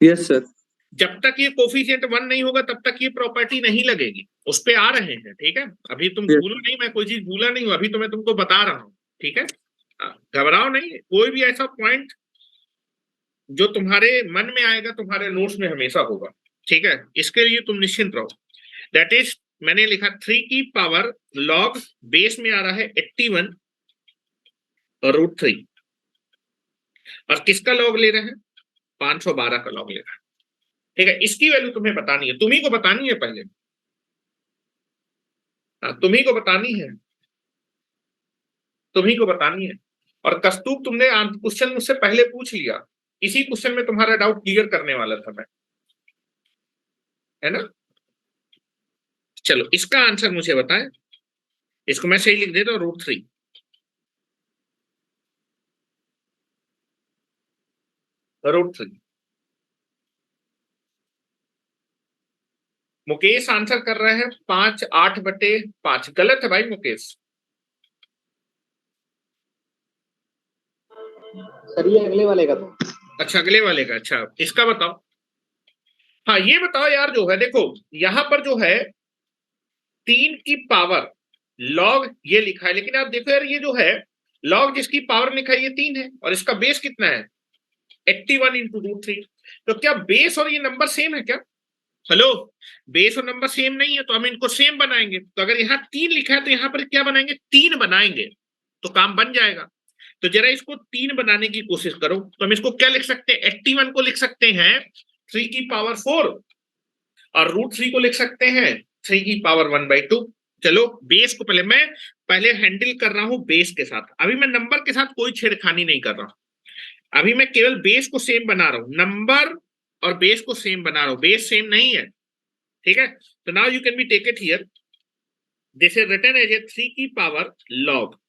Speaker 2: Yes sir.
Speaker 1: जब तक ये कोफिशिएंट 1 नहीं होगा तब तक ये प्रॉपर्टी नहीं लगेगी। उस पे आ रहे हैं। ठीक है, अभी तुम
Speaker 2: Yes.
Speaker 1: भूलो नहीं, मैं कोई चीज भूला नहीं हूँ, अभी तो मैं तुमको बता रहा हूँ। ठीक है, घबराओ नहीं, कोई भी ऐसा पॉइंट जो तुम्हारे मन में आएगा तुम्हारे नोट्स में हमेशा होगा। ठीक है, इसके लिए तुम निश्चिंत रहो। दैट इज, मैंने लिखा 3 की पावर लॉग, बेस में आ रहा है 81 √3, और किसका लॉग ले रहे हैं? 512 का लॉग ले रहे हैं। ठीक है, इसकी वैल्यू तुम्हें बतानी है, तुम्ही को बतानी है पहले, तुम्ही को बतानी है, तुम्ही को बतानी है। और कस्तूर, तुमने क्वेश्चन मुझसे पहले पूछ लिया, इसी क्वेश्चन में तुम्हारा डाउट क्लियर करने वाला था मैं, है ना। चलो इसका आंसर मुझे बताएं, इसको मैं सही लिख देता हूँ, √3। √3। मुकेश आंसर कर रहे हैं 5/8/5। गलत है भाई मुकेश।
Speaker 4: सर ये अगले वाले का था।
Speaker 1: अच्छा अगले वाले का, अच्छा इसका बताओ। हाँ ये बताओ यार, जो है देखो यहां पर जो है 3 की पावर लॉग ये लिखा है, लेकिन आप देखो यार ये जो है लॉग जिसकी पावर लिखा है ये 3 है और इसका बेस कितना है 81 इंटू √3। तो क्या बेस और ये नंबर सेम है क्या? हेलो, बेस और नंबर सेम नहीं है तो हम इनको सेम बनाएंगे। तो अगर यहाँ 3 लिखा है तो यहाँ पर क्या बनाएंगे, 3 बनाएंगे तो काम बन जाएगा। तो जरा इसको 3 बनाने की कोशिश करो। तो हम इसको क्या लिख सकते हैं, 81 को लिख सकते हैं 3 की पावर 4 और √3 को लिख सकते हैं 3 की पावर 1/2। चलो बेस को पहले हैंडल कर रहा हूं बेस के साथ। अभी मैं नंबर के साथ कोई छेड़खानी नहीं कर रहा हूं, अभी मैं केवल बेस को सेम बना रहा हूं। नंबर और बेस को सेम बना रहा हूं, बेस सेम नहीं है, ठीक है। तो now you can be take it here, this is written as a 3 की पावर लॉग।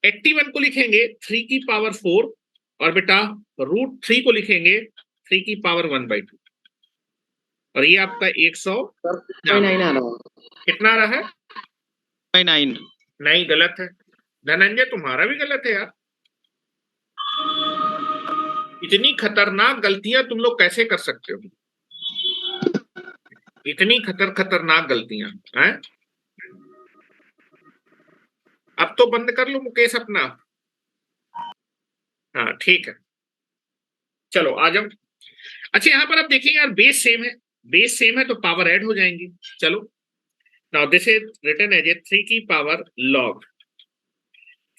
Speaker 1: 81 को लिखेंगे 3 की पावर 4 और बेटा √3 को लिखेंगे 3 की पावर 1/2 और ये आपका 100
Speaker 4: सर 9 आ रहा है।
Speaker 1: कितना रहा है
Speaker 3: 9।
Speaker 1: नहीं, गलत है धनंजय, तुम्हारा भी गलत है यार। इतनी खतरनाक गलतियां तुम लोग कैसे कर सकते हो, इतनी खतरनाक गलतियां हैं। अब तो बंद कर लो मुकेश अपना। हाँ ठीक है, चलो आ जाओ। अच्छा यहाँ पर आप देखेंगे यार बेस सेम है, बेस सेम है तो पावर ऐड हो जाएंगी। चलो now this is written as a 3 की पावर लॉग।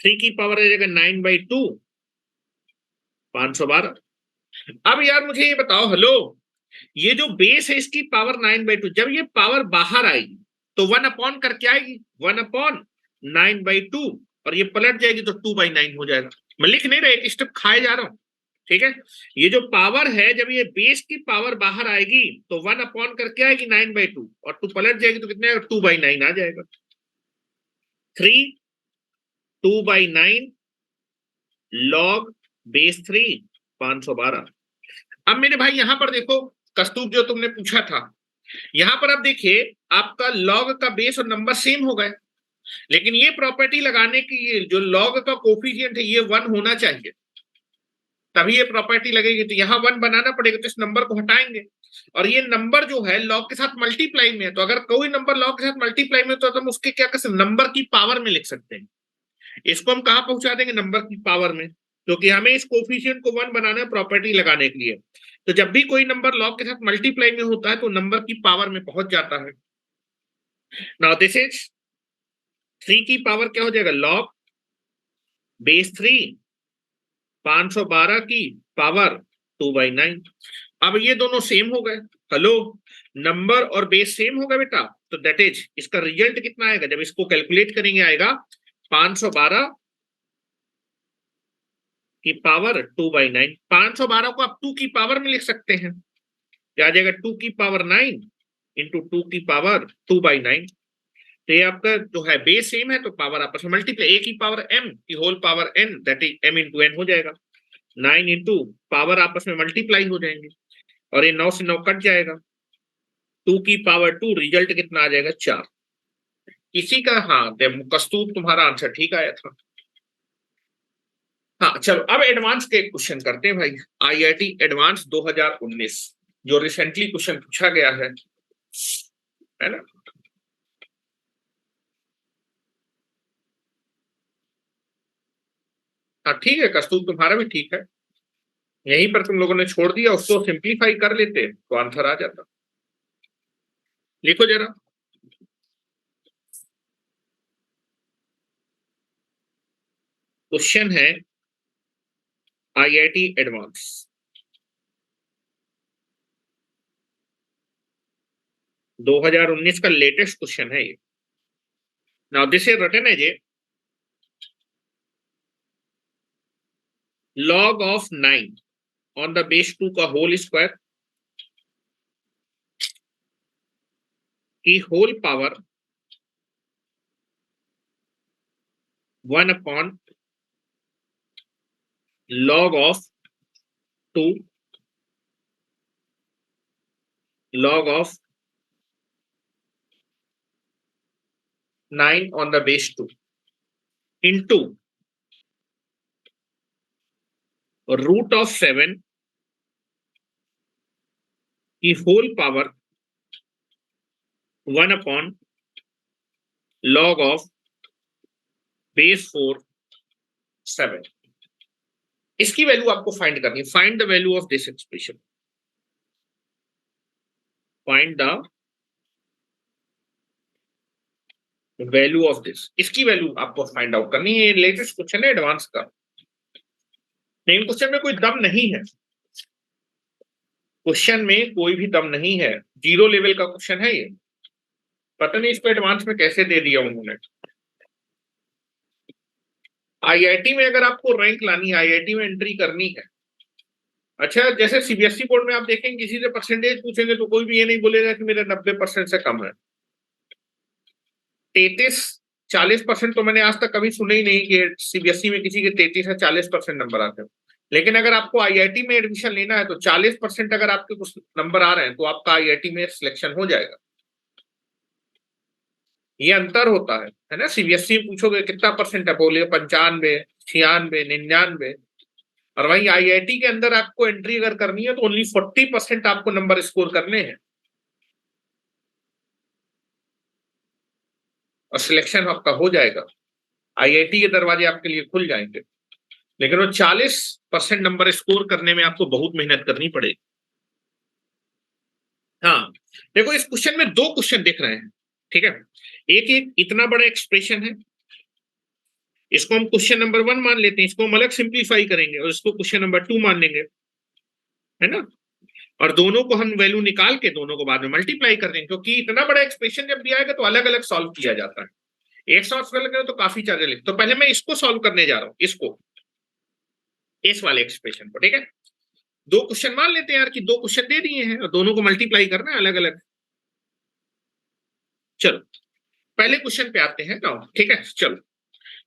Speaker 1: 3 की पावर आ जाएगा 9/2 512। अब यार मुझे ये बताओ, हेलो ये जो बेस है इसकी पावर 9/2, जब ये पावर बाहर आएगी तो 1 कर क्या आएगी 1/9/2 और ये पलट जाएगी तो 2/9 हो जाएगा। मैं लिख नहीं रहा, एक स्टेप खाए जा रहा हूं, ठीक है। ये जो पावर है जब ये बेस की पावर बाहर आएगी तो 1 कर क्या आएगी 9/2 और 2 पलट जाएगी तो कितने आएगा 2/9 आ जाएगा। 3 2/9 लॉग बेस 3 512। अब मेरे भाई यहां पर देखो कस्तूर, जो तुमने पूछा था यहां पर आप देखिए आपका लॉग का बेस और नंबर सेम हो गए, लेकिन ये प्रॉपर्टी लगाने की ये जो लॉग का कोफिशिएंट है ये 1 होना चाहिए, तभी ये प्रॉपर्टी लगेगी। तो यहाँ 1 बनाना पड़ेगा, तो इस नंबर को हटाएंगे और ये नंबर जो है लॉग के साथ मल्टीप्लाई में है, तो अगर कोई नंबर लॉग के साथ मल्टीप्लाई में तो हम उसके क्या कर सकते, नंबर की पावर में लिख सकते हैं। इसको हम कहाँ पहुंचा देंगे, नंबर की पावर में, क्योंकि हमें इस कोफिशिएंट को 1 बनाना है प्रॉपर्टी लगाने के लिए। तो जब भी कोई नंबर लॉग के साथ मल्टीप्लाई में होता है तो नंबर की पावर में पहुंच जाता है। नाउ दिस इज 3 की पावर क्या हो जाएगा लॉग बेस 3 512 की पावर 2/9। अब ये दोनों सेम हो गए, हेलो नंबर और बेस सेम हो गए बेटा, तो दैट इज इसका रिजल्ट कितना आएगा जब इसको कैलकुलेट करेंगे आएगा 512 की पावर 2/9। 512 को आप 2 की पावर में लिख सकते हैं, क्या आ जाएगा 2 की पावर 9 इंटू 2 की पावर 2/9। तो ये आपका जो है बेस सेम है तो पावर आपस में मल्टीप्लाई, a की पावर m की whole power n that is m into n हो जाएगा। 9 इंटू पावर आपस में मल्टीप्लाई हो जाएंगे और ये 9 से 9 कट जाएगा, 2 की पावर 2 रिजल्ट कितना आ जाएगा 4। इसी का हाँ कस्तूर तुम्हारा आंसर ठीक आया था। हाँ चलो अब एडवांस के क्वेश्चन करते हैं भाई, IIT एडवांस 2019 जो रिसेंटली क्वेश्चन पूछा गया है ना। हाँ ठीक है कस्तूर तुम्हारा भी ठीक है, यहीं पर तुम लोगों ने छोड़ दिया, उसको सिंप्लीफाई कर लेते तो आंसर आ जाता। लिखो जरा, क्वेश्चन है IIT एडवांस 2019 का लेटेस्ट क्वेश्चन है ये। Now this is written as a log of 9 on the base 2 का होल स्क्वायर की whole power 1 upon log of 2 log of 9 on the base 2 into root of 7 की whole power 1 upon log of base 4 7। इसकी वैल्यू आपको फाइंड करनी है। Find the value of this expression, find the value of this, इसकी वैल्यू आपको फाइंड आउट करनी है। लेटेस्ट क्वेश्चन है एडवांस का, लेकिन क्वेश्चन में कोई दम नहीं है, क्वेश्चन में कोई भी दम नहीं है, जीरो लेवल का क्वेश्चन है ये। पता नहीं इसको एडवांस में कैसे दे दिया उन्होंने। आईआईटी में अगर आपको रैंक लानी है, आईआईटी में एंट्री करनी है, अच्छा जैसे सीबीएसई बोर्ड में आप देखेंगे किसी से परसेंटेज पूछेंगे तो कोई भी ये नहीं बोलेगा कि मेरा 90% से कम है। 33-40% तो मैंने आज तक कभी सुना ही नहीं कि सीबीएसई में किसी के 33 या 40% नंबर आते हैं। लेकिन अगर आपको आईआईटी में एडमिशन लेना है तो 40% अगर आपके कुछ नंबर आ रहे हैं तो आपका आईआईटी में सिलेक्शन हो जाएगा। ये अंतर होता है ना। सीबीएसई पूछोगे कितना परसेंट है, बोले 95, 96, 99, और वही आईआईटी के अंदर आपको एंट्री अगर करनी है तो ओनली 40% आपको नंबर स्कोर करने हैं और सिलेक्शन आपका हो जाएगा, आईआईटी के दरवाजे आपके लिए खुल जाएंगे। लेकिन वो 40% नंबर स्कोर करने में आपको बहुत मेहनत करनी पड़ेगी। हाँ देखो, इस क्वेश्चन में दो क्वेश्चन दिख रहे हैं, ठीक है। एक इतना बड़ा एक्सप्रेशन है, इसको हम क्वेश्चन नंबर 1 मान लेते हैं, इसको हम अलग सिंप्लीफाई करेंगे और इसको क्वेश्चन नंबर 2 मान लेंगे, है ना। और दोनों को हम वैल्यू निकाल के दोनों को बाद में मल्टीप्लाई कर देंगे, क्योंकि इतना बड़ा एक्सप्रेशन जब दिया है तो अलग अलग सॉल्व किया जाता है। एक सॉल्व कर लेंगे तो काफी सारे लिख, तो पहले मैं इसको सॉल्व करने जा रहा हूं, इसको, इस वाले एक्सप्रेशन को, ठीक है। दो क्वेश्चन मान लेते हैं यार कि दो क्वेश्चन दे दिए हैं और दोनों को मल्टीप्लाई करना है अलग अलग। चलो पहले क्वेश्चन पे आते हैं ना, ठीक है। चलो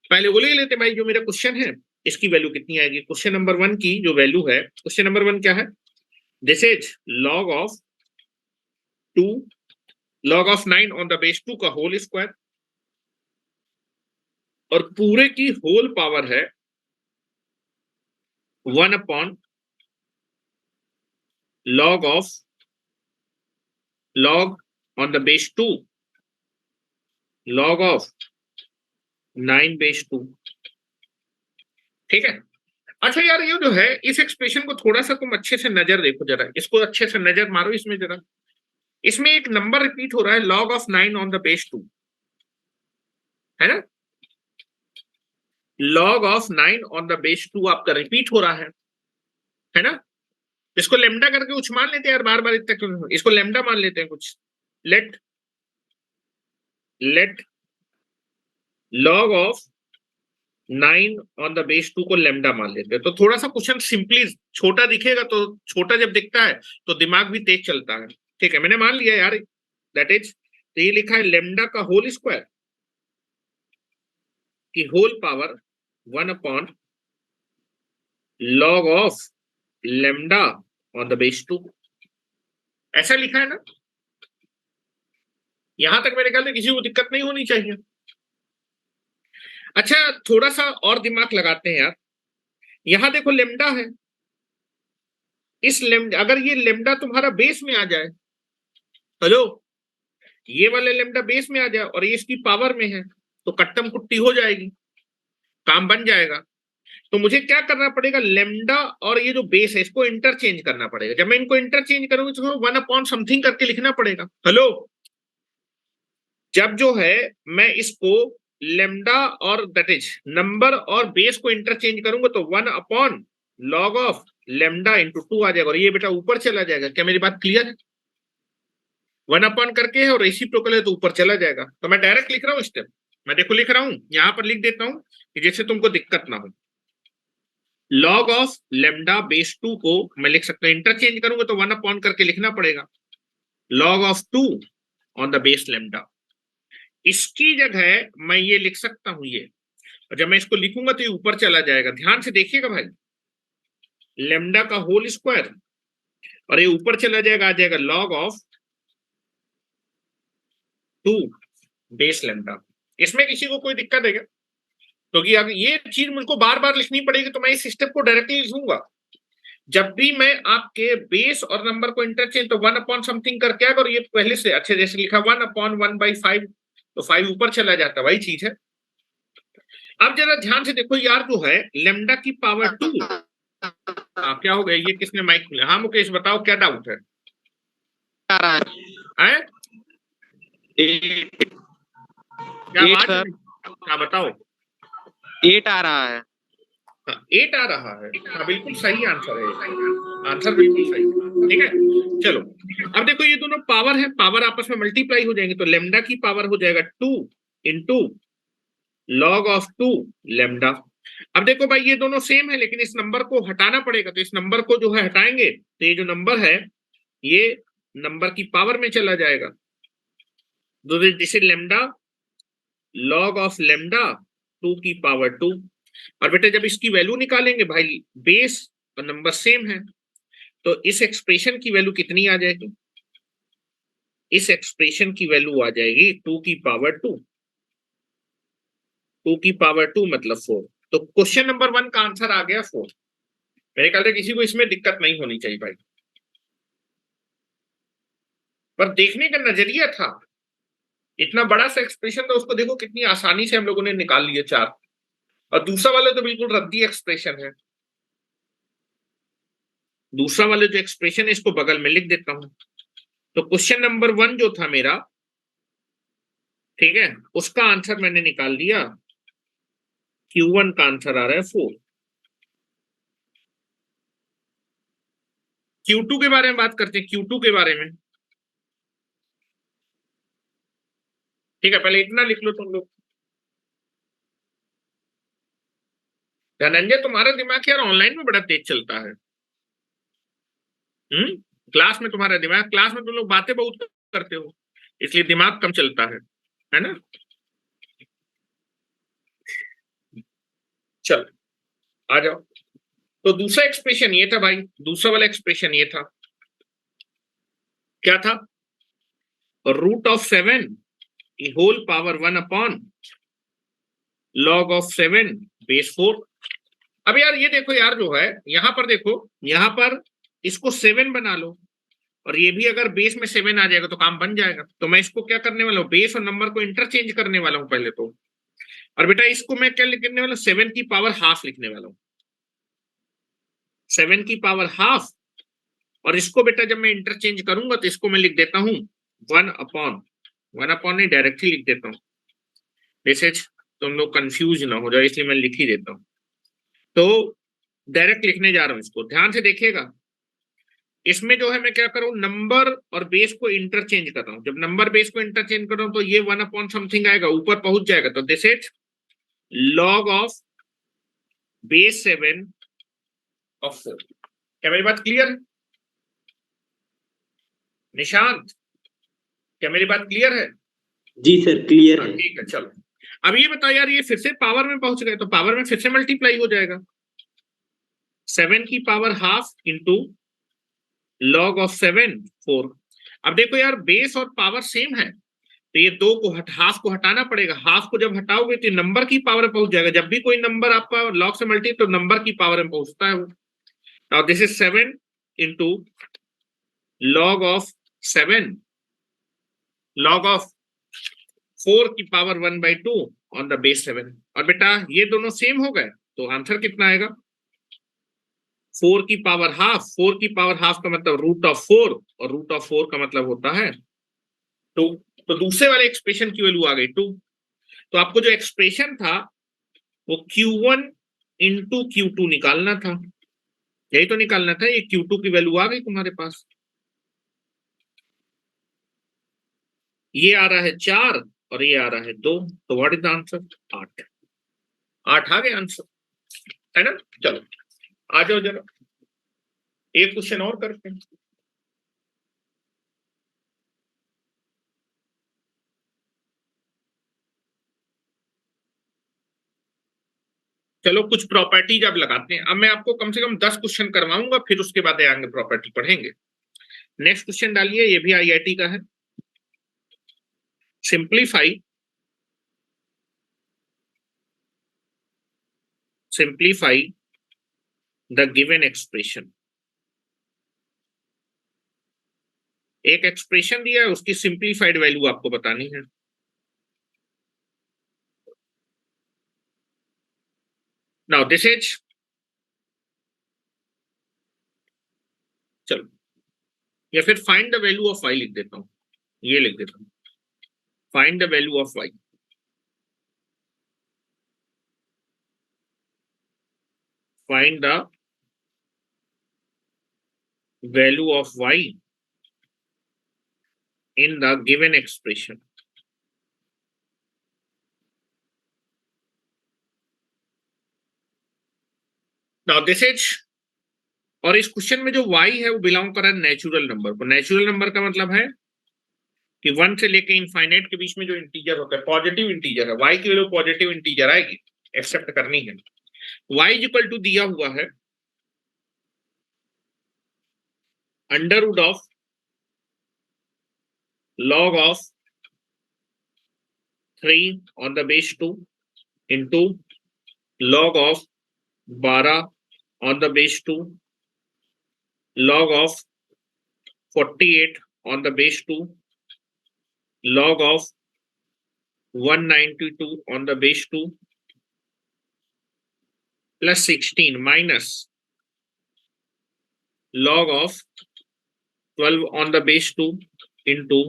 Speaker 1: पहले वो ले लेते भाई, जो मेरा क्वेश्चन है इसकी वैल्यू कितनी आएगी। क्वेश्चन नंबर 1 की जो वैल्यू है, क्वेश्चन नंबर 1 क्या है, this is log of 2 log of 9 on the base 2 का होल स्क्वायर, और पूरे की होल पावर है 1 upon log of log on the base 2 log of 9 base 2, ठीक है। अच्छा यार ये जो है, इस एक्सप्रेशन को थोड़ा सा तुम अच्छे से नजर देखो जरा, इसको अच्छे से नजर मारो इसमें जरा। इसमें एक नंबर रिपीट हो रहा है, log of 9 on the base 2, है ना। log of 9 on the base 2 आपका रिपीट हो रहा है ना। इसको लेमडा करके कुछ मान लेते हैं यार, बार बार इतना क्यों, इसको लेमडा मान लेते हैं कुछ। Let log of 9 on the base 2 को लेमडा मान लेते हैं, तो थोड़ा सा क्वेश्चन सिंपली छोटा दिखेगा, तो छोटा जब दिखता है तो दिमाग भी तेज चलता है, ठीक है। मैंने मान लिया यार, दैट इज, तो ये लिखा है लेमडा का होल स्क्वायर की whole power 1 upon log of lambda on the base 2, ऐसा लिखा है ना। यहां तक मेरे ख्याल में किसी को दिक्कत नहीं होनी चाहिए। अच्छा थोड़ा सा और दिमाग लगाते हैं यार, यहां देखो लेमडा है, इस लेमडा, अगर ये लेमडा तुम्हारा बेस में आ जाए, हेलो, ये वाले लेमडा बेस में आ जाए और ये इसकी पावर में है, तो कट्टम कुट्टी हो जाएगी, काम बन जाएगा। तो मुझे क्या करना पड़ेगा, लेमडा और ये जो बेस है इसको इंटरचेंज करना पड़ेगा। जब मैं इनको इंटरचेंज करूंगी तो 1 अपॉन समथिंग करके लिखना पड़ेगा। हेलो, जब जो है मैं इसको लेमडा और दैट इज नंबर और बेस को इंटरचेंज करूंगा तो 1 upon log of lambda into 2 आ जाएगा, और ये बेटा ऊपर चला जाएगा। क्या मेरी बात क्लियर है? 1 अपॉन करके है और रेसिप्रोकल है तो ऊपर चला जाएगा। तो मैं डायरेक्ट लिख रहा हूं स्टेप, मैं देखो लिख रहा हूं, यहां पर लिख देता हूं कि जैसे तुमको दिक्कत ना हो। लॉग ऑफ लेमडा बेस 2 को मैं लिख सकता हूं, इंटरचेंज करूंगा तो 1 अपॉन करके लिखना पड़ेगा, log of 2 on the base lambda. इसकी जगह मैं ये लिख सकता हूं ये, और जब मैं इसको लिखूंगा तो ये ऊपर चला जाएगा, ध्यान से देखिएगा भाई, लेमडा का होल स्क्वायर, और ये ऊपर चला जाएगा, आ जाएगा लॉग ऑफ 2 बेस लेमडा। इसमें किसी को कोई दिक्कत है क्या? क्योंकि अगर ये चीज मुझको बार बार लिखनी पड़ेगी तो मैं इस स्टेप को डायरेक्टली लिखूंगा। जब भी मैं आपके बेस और नंबर को इंटरचेंज, तो 1 अपॉन समथिंग करके आएगा, और ये पहले से अच्छे जैसे लिखा 1 अपॉन 1/5, तो 5 ऊपर चला जाता, वही चीज है। अब जरा ध्यान से देखो यार, जो है लेमडा की पावर 2, क्या हो गया, ये किसने माइक मिला? हाँ मुकेश बताओ क्या डाउट है? क्या बात, क्या बताओ?
Speaker 5: 8 आ रहा है।
Speaker 1: 8 आ रहा है, हाँ बिल्कुल सही आंसर है, आंसर बिल्कुल सही है, ठीक है। चलो अब देखो, ये दोनों पावर है, पावर आपस में मल्टीप्लाई हो जाएंगे, तो लेमडा की पावर हो जाएगा 2 इंटू लॉग ऑफ 2 लेमडा। अब देखो भाई, ये दोनों सेम है, लेकिन इस नंबर को हटाना पड़ेगा, तो इस नंबर को जो है हटाएंगे, तो ये जो नंबर है ये नंबर की पावर में चला जाएगा, this is lambda log of lambda 2 की पावर 2। और बेटा जब इसकी वैल्यू निकालेंगे भाई, बेस और नंबर सेम है, तो इस एक्सप्रेशन की वैल्यू कितनी आ जाएगी? इस एक्सप्रेशन की वैल्यू आ जाएगी 2 की पावर 2, 2 की पावर 2 मतलब 4। तो क्वेश्चन नंबर 1 का आंसर आ गया 4। मेरे ख्याल से किसी को इसमें दिक्कत नहीं होनी चाहिए भाई, पर देखने का नजरिया था, इतना बड़ा सा एक्सप्रेशन था, उसको देखो कितनी आसानी से हम लोगों ने निकाल लिए 4। और दूसरा वाला तो बिल्कुल रद्दी एक्सप्रेशन है, दूसरा वाला जो एक्सप्रेशन है इसको बगल में लिख देता हूं। तो क्वेश्चन नंबर 1 जो था मेरा, ठीक है, उसका आंसर मैंने निकाल लिया, Q1 का आंसर आ रहा है 4। Q2 के बारे में बात करते हैं, Q2 के बारे में, ठीक है, पहले इतना लिख लो तुम लोग। धनंजय तुम्हारा दिमाग यार ऑनलाइन में बड़ा तेज चलता है, क्लास में तुम्हारा दिमाग, क्लास में तुम लोग बातें बहुत करते हो, इसलिए दिमाग कम चलता है ना। चलो आ जाओ। तो दूसरा एक्सप्रेशन ये था भाई, दूसरा वाला एक्सप्रेशन ये था, क्या था? Root of 7 whole power 1 upon log of 7 base 4। अब यार ये देखो यार, जो है यहां पर देखो, यहां पर इसको 7 बना लो, और ये भी अगर बेस में 7 आ जाएगा तो काम बन जाएगा। तो मैं इसको क्या करने वाला हूँ, बेस और नंबर को इंटरचेंज करने वाला हूं पहले तो, और बेटा इसको मैं क्या लिखने वाला हूँ, 7 की पावर हाफ लिखने वाला हूँ, 7 की पावर हाफ। और इसको बेटा जब मैं इंटरचेंज करूंगा तो इसको मैं लिख देता हूं 1 अपॉन नहीं, डायरेक्टली लिख देता हूं, जैसे तुम लोग कंफ्यूज ना हो जाए, इसलिए मैं लिख ही देता हूं। तो डायरेक्ट लिखने जा रहा हूं, इसको ध्यान से देखिएगा। इसमें जो है मैं क्या करूं, नंबर और बेस को इंटरचेंज कर रहा हूं। जब नंबर बेस को इंटरचेंज कर रहा हूं तो ये 1 अपॉन समथिंग आएगा, ऊपर पहुंच जाएगा, तो this is log of base 7 of 4। क्या मेरी बात क्लियर है निशांत? क्या मेरी बात क्लियर है?
Speaker 3: जी सर क्लियर है।
Speaker 1: ठीक है, चलो अब ये बताओ यार, ये फिर से पावर में पहुंच गए, तो पावर में फिर से मल्टीप्लाई हो जाएगा, 7 की power half into log of 7 4। अब देखो यार, बेस और पावर सेम है, तो ये दो को हाफ को हटाना पड़ेगा, हाफ को जब हटाओगे तो नंबर की पावर में पहुंच जाएगा। जब भी कोई नंबर आपका लॉग से मल्टी तो नंबर की पावर में पहुंचता है वो। Now this is 7 into log of 7 log of 4 की पावर 1/2 ऑन द बेस 7। और बेटा ये दोनों सेम हो गए, तो आंसर कितना आएगा, 4 की पावर हाफ। 4 की पावर हाफ का मतलब रूट ऑफ 4, और रूट ऑफ 4 का मतलब होता है 2। तो दूसरे वाले एक्सप्रेशन की वैल्यू आ गई 2। तो आपको जो एक्सप्रेशन था वो Q1 इंटू Q2 निकालना था, यही तो निकालना था। ये Q2 की वैल्यू आ गई तुम्हारे पास, ये आ रहा है 4 और ये आ रहा है 2, तो व्हाट इज द आंसर, 8। 8 आ गए आंसर, है ना। चलो आ जाओ जरा, एक क्वेश्चन और करते हैं। चलो कुछ प्रॉपर्टीज अब लगाते हैं। अब मैं आपको कम से कम 10 क्वेश्चन करवाऊंगा, फिर उसके बाद आगे प्रॉपर्टी पढ़ेंगे। नेक्स्ट क्वेश्चन डालिए, ये भी आईआईटी का है। Simplify the given expression. एक एक्सप्रेशन दिया है, उसकी सिंप्लीफाइड वैल्यू आपको बतानी है। नाउ दिस इज, चलो, या फिर find the value of Y लिख देता हूं, ये लिख देता हूं, find the value of Y. Find the value of Y in the given expression. Now this is, और इस क्वेश्चन में जो y है वो बिलोंग कर रहा है नेचुरल नंबर को। नेचुरल नंबर का मतलब है कि 1 से लेके इनफाइनाइट के बीच में जो इंटीजर होता है, पॉजिटिव इंटीजर है, y की वैल्यू पॉजिटिव इंटीजर आएगी, एक्सेप्ट करनी है। y इक्वल टू दिया हुआ है under root of log of 3 on the base 2 into log of 12 on the base 2 log of 48 on the base 2 log of 192 on the base 2 plus 16 minus log of 12 on the base 2 into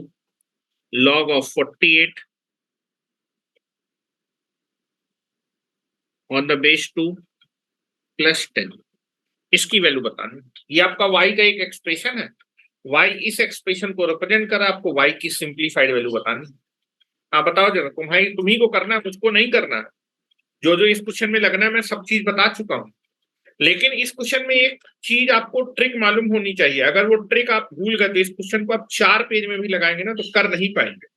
Speaker 1: log of 48 on the base 2 plus 10। इसकी वैल्यू बतानी। ये आपका y का एक एक्सप्रेशन है, y इस एक्सप्रेशन को रिप्रेजेंट कर, आपको y की सिंप्लीफाइड वैल्यू बतानी। हाँ बताओ जरा, तुम्ही को करना है, मुझको नहीं करना है। जो जो इस क्वेश्चन में लगना है मैं सब चीज बता चुका हूं, लेकिन इस क्वेश्चन में एक चीज आपको ट्रिक मालूम होनी चाहिए। अगर वो ट्रिक आप भूल गए तो इस क्वेश्चन को आप 4 पेज में भी लगाएंगे ना तो कर नहीं पाएंगे।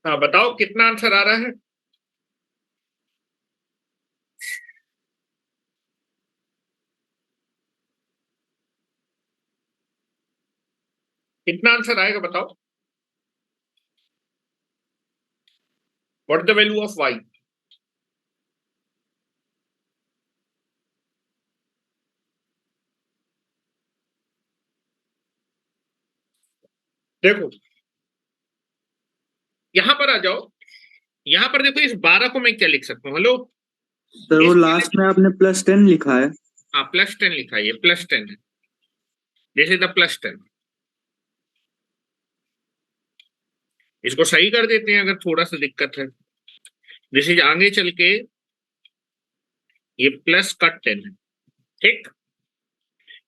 Speaker 1: हाँ बताओ कितना आंसर आ रहा है। कितना आंसर आएगा बताओ। What the value of y? देखो यहां पर आ जाओ, यहां पर देखो इस 12 को मैं क्या लिख सकता हूँ, हेलो।
Speaker 2: सर वो लास्ट में आपने +10 लिखा है।
Speaker 1: हाँ +10 लिखा है, ये +10 है, दिस इज द +10। इसको सही कर देते हैं अगर थोड़ा सा दिक्कत है। दिस इज आगे चल के ये +10 है, ठीक।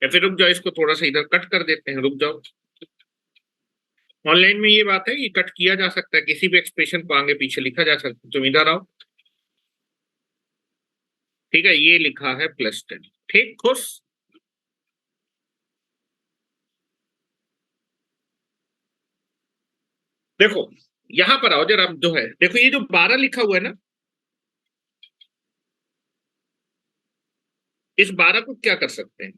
Speaker 1: या फिर रुक जाओ, इसको थोड़ा सा इधर कट कर देते हैं, रुक जाओ। ऑनलाइन में ये बात है कि कट किया जा सकता है, किसी भी एक्सप्रेशन को आगे पीछे लिखा जा सकता है। तुम इधर आओ, ठीक है, ये लिखा है +10। ठीक, खुश। देखो यहां पर आओ जरा, जो है देखो ये जो 12 लिखा हुआ है ना, इस 12 को क्या कर सकते हैं,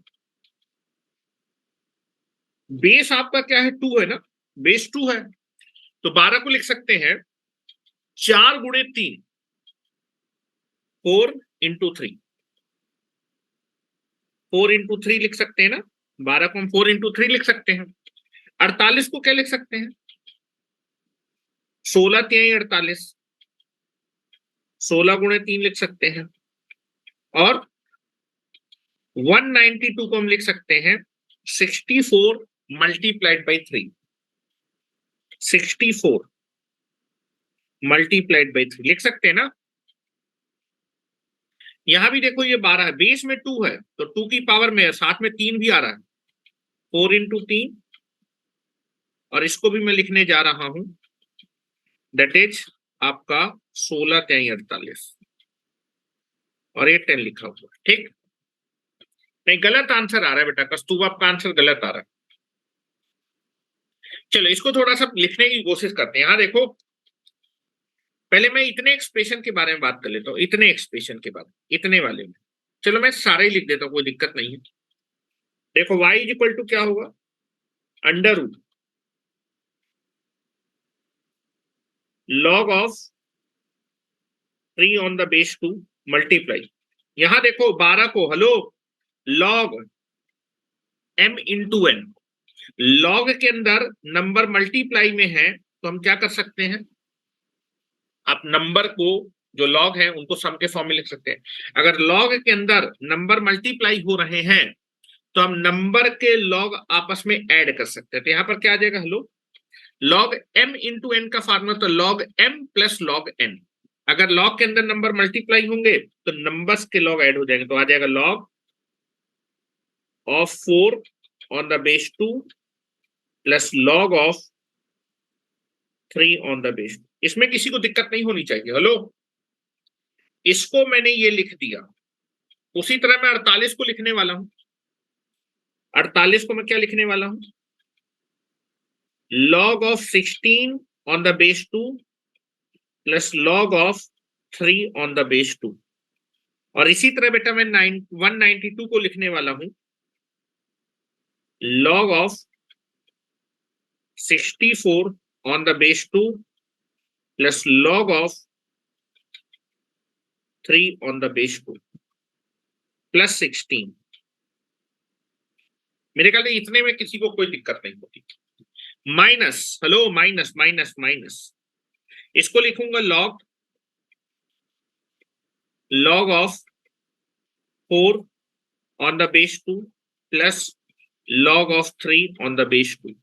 Speaker 1: बेस आपका क्या है, 2 है ना, बेस 2 है, तो 12 को लिख सकते हैं 4 गुणे 3, 4 इंटू 3, 4 इंटू 3 लिख सकते हैं ना, 12 को हम 4 इंटू 3 लिख सकते हैं। 48 को क्या लिख सकते हैं, 16 3 48, 16 गुणे 3 लिख सकते हैं। और 192 को हम लिख सकते हैं 64 मल्टीप्लाइड बाई 3, 64 मल्टीप्लाइड बाई 3 लिख सकते हैं ना। यहां भी देखो ये 12 है, बेस में 2 है, तो 2 की पावर में साथ में 3 भी आ रहा है, 4 इंटू 3, और इसको भी मैं लिखने जा रहा हूं, दैट इज आपका 16 3 48, और ये 10 लिखा हुआ, ठीक। नहीं, गलत आंसर आ रहा है बेटा, कस्तूरबा का आंसर गलत आ रहा है। चलो इसको थोड़ा सा लिखने की कोशिश करते हैं। यहां देखो, पहले मैं इतने एक्सप्रेशन के बारे में बात कर लेता हूं, इतने एक्सप्रेशन के बारे में, इतने वाले में। चलो मैं सारे ही लिख देता हूं, कोई दिक्कत नहीं है। देखो y इज इक्वल टू क्या होगा, under root log of 3 on the base 2 multiply, यहां देखो 12 को hello log m into n, log के अंदर नंबर मल्टीप्लाई में है, तो हम क्या कर सकते हैं, आप नंबर को जो log है उनको सम के फॉर्म में लिख सकते हैं। अगर log के अंदर नंबर मल्टीप्लाई हो रहे हैं तो हम नंबर के log आपस में ऐड कर सकते हैं। तो यहां पर क्या आ जाएगा, hello log m into n का फार्मूला तो log m plus log n। अगर log के अंदर नंबर मल्टीप्लाई होंगे तो नंबर्स के log ऐड हो जाएंगे, तो आ जाएगा log of 4 on the base 2 plus log of 3 on the base 2। इसमें किसी को दिक्कत नहीं होनी चाहिए, हेलो। इसको मैंने ये लिख दिया, उसी तरह मैं 48 को लिखने वाला हूं। 48 को मैं क्या लिखने वाला हूं, log of 16 on the base 2 plus log of 3 on the base 2। और इसी तरह बेटा मैं 192 को लिखने वाला हूं log of 64 on the base 2 plus log of 3 on the base 2 plus 16। मेरे ख्याल से इतने में किसी को कोई दिक्कत नहीं होती। Minus, hello, minus minus minus, इसको लिखूंगा log of 4 on the base 2 plus log of 3 on the base 2।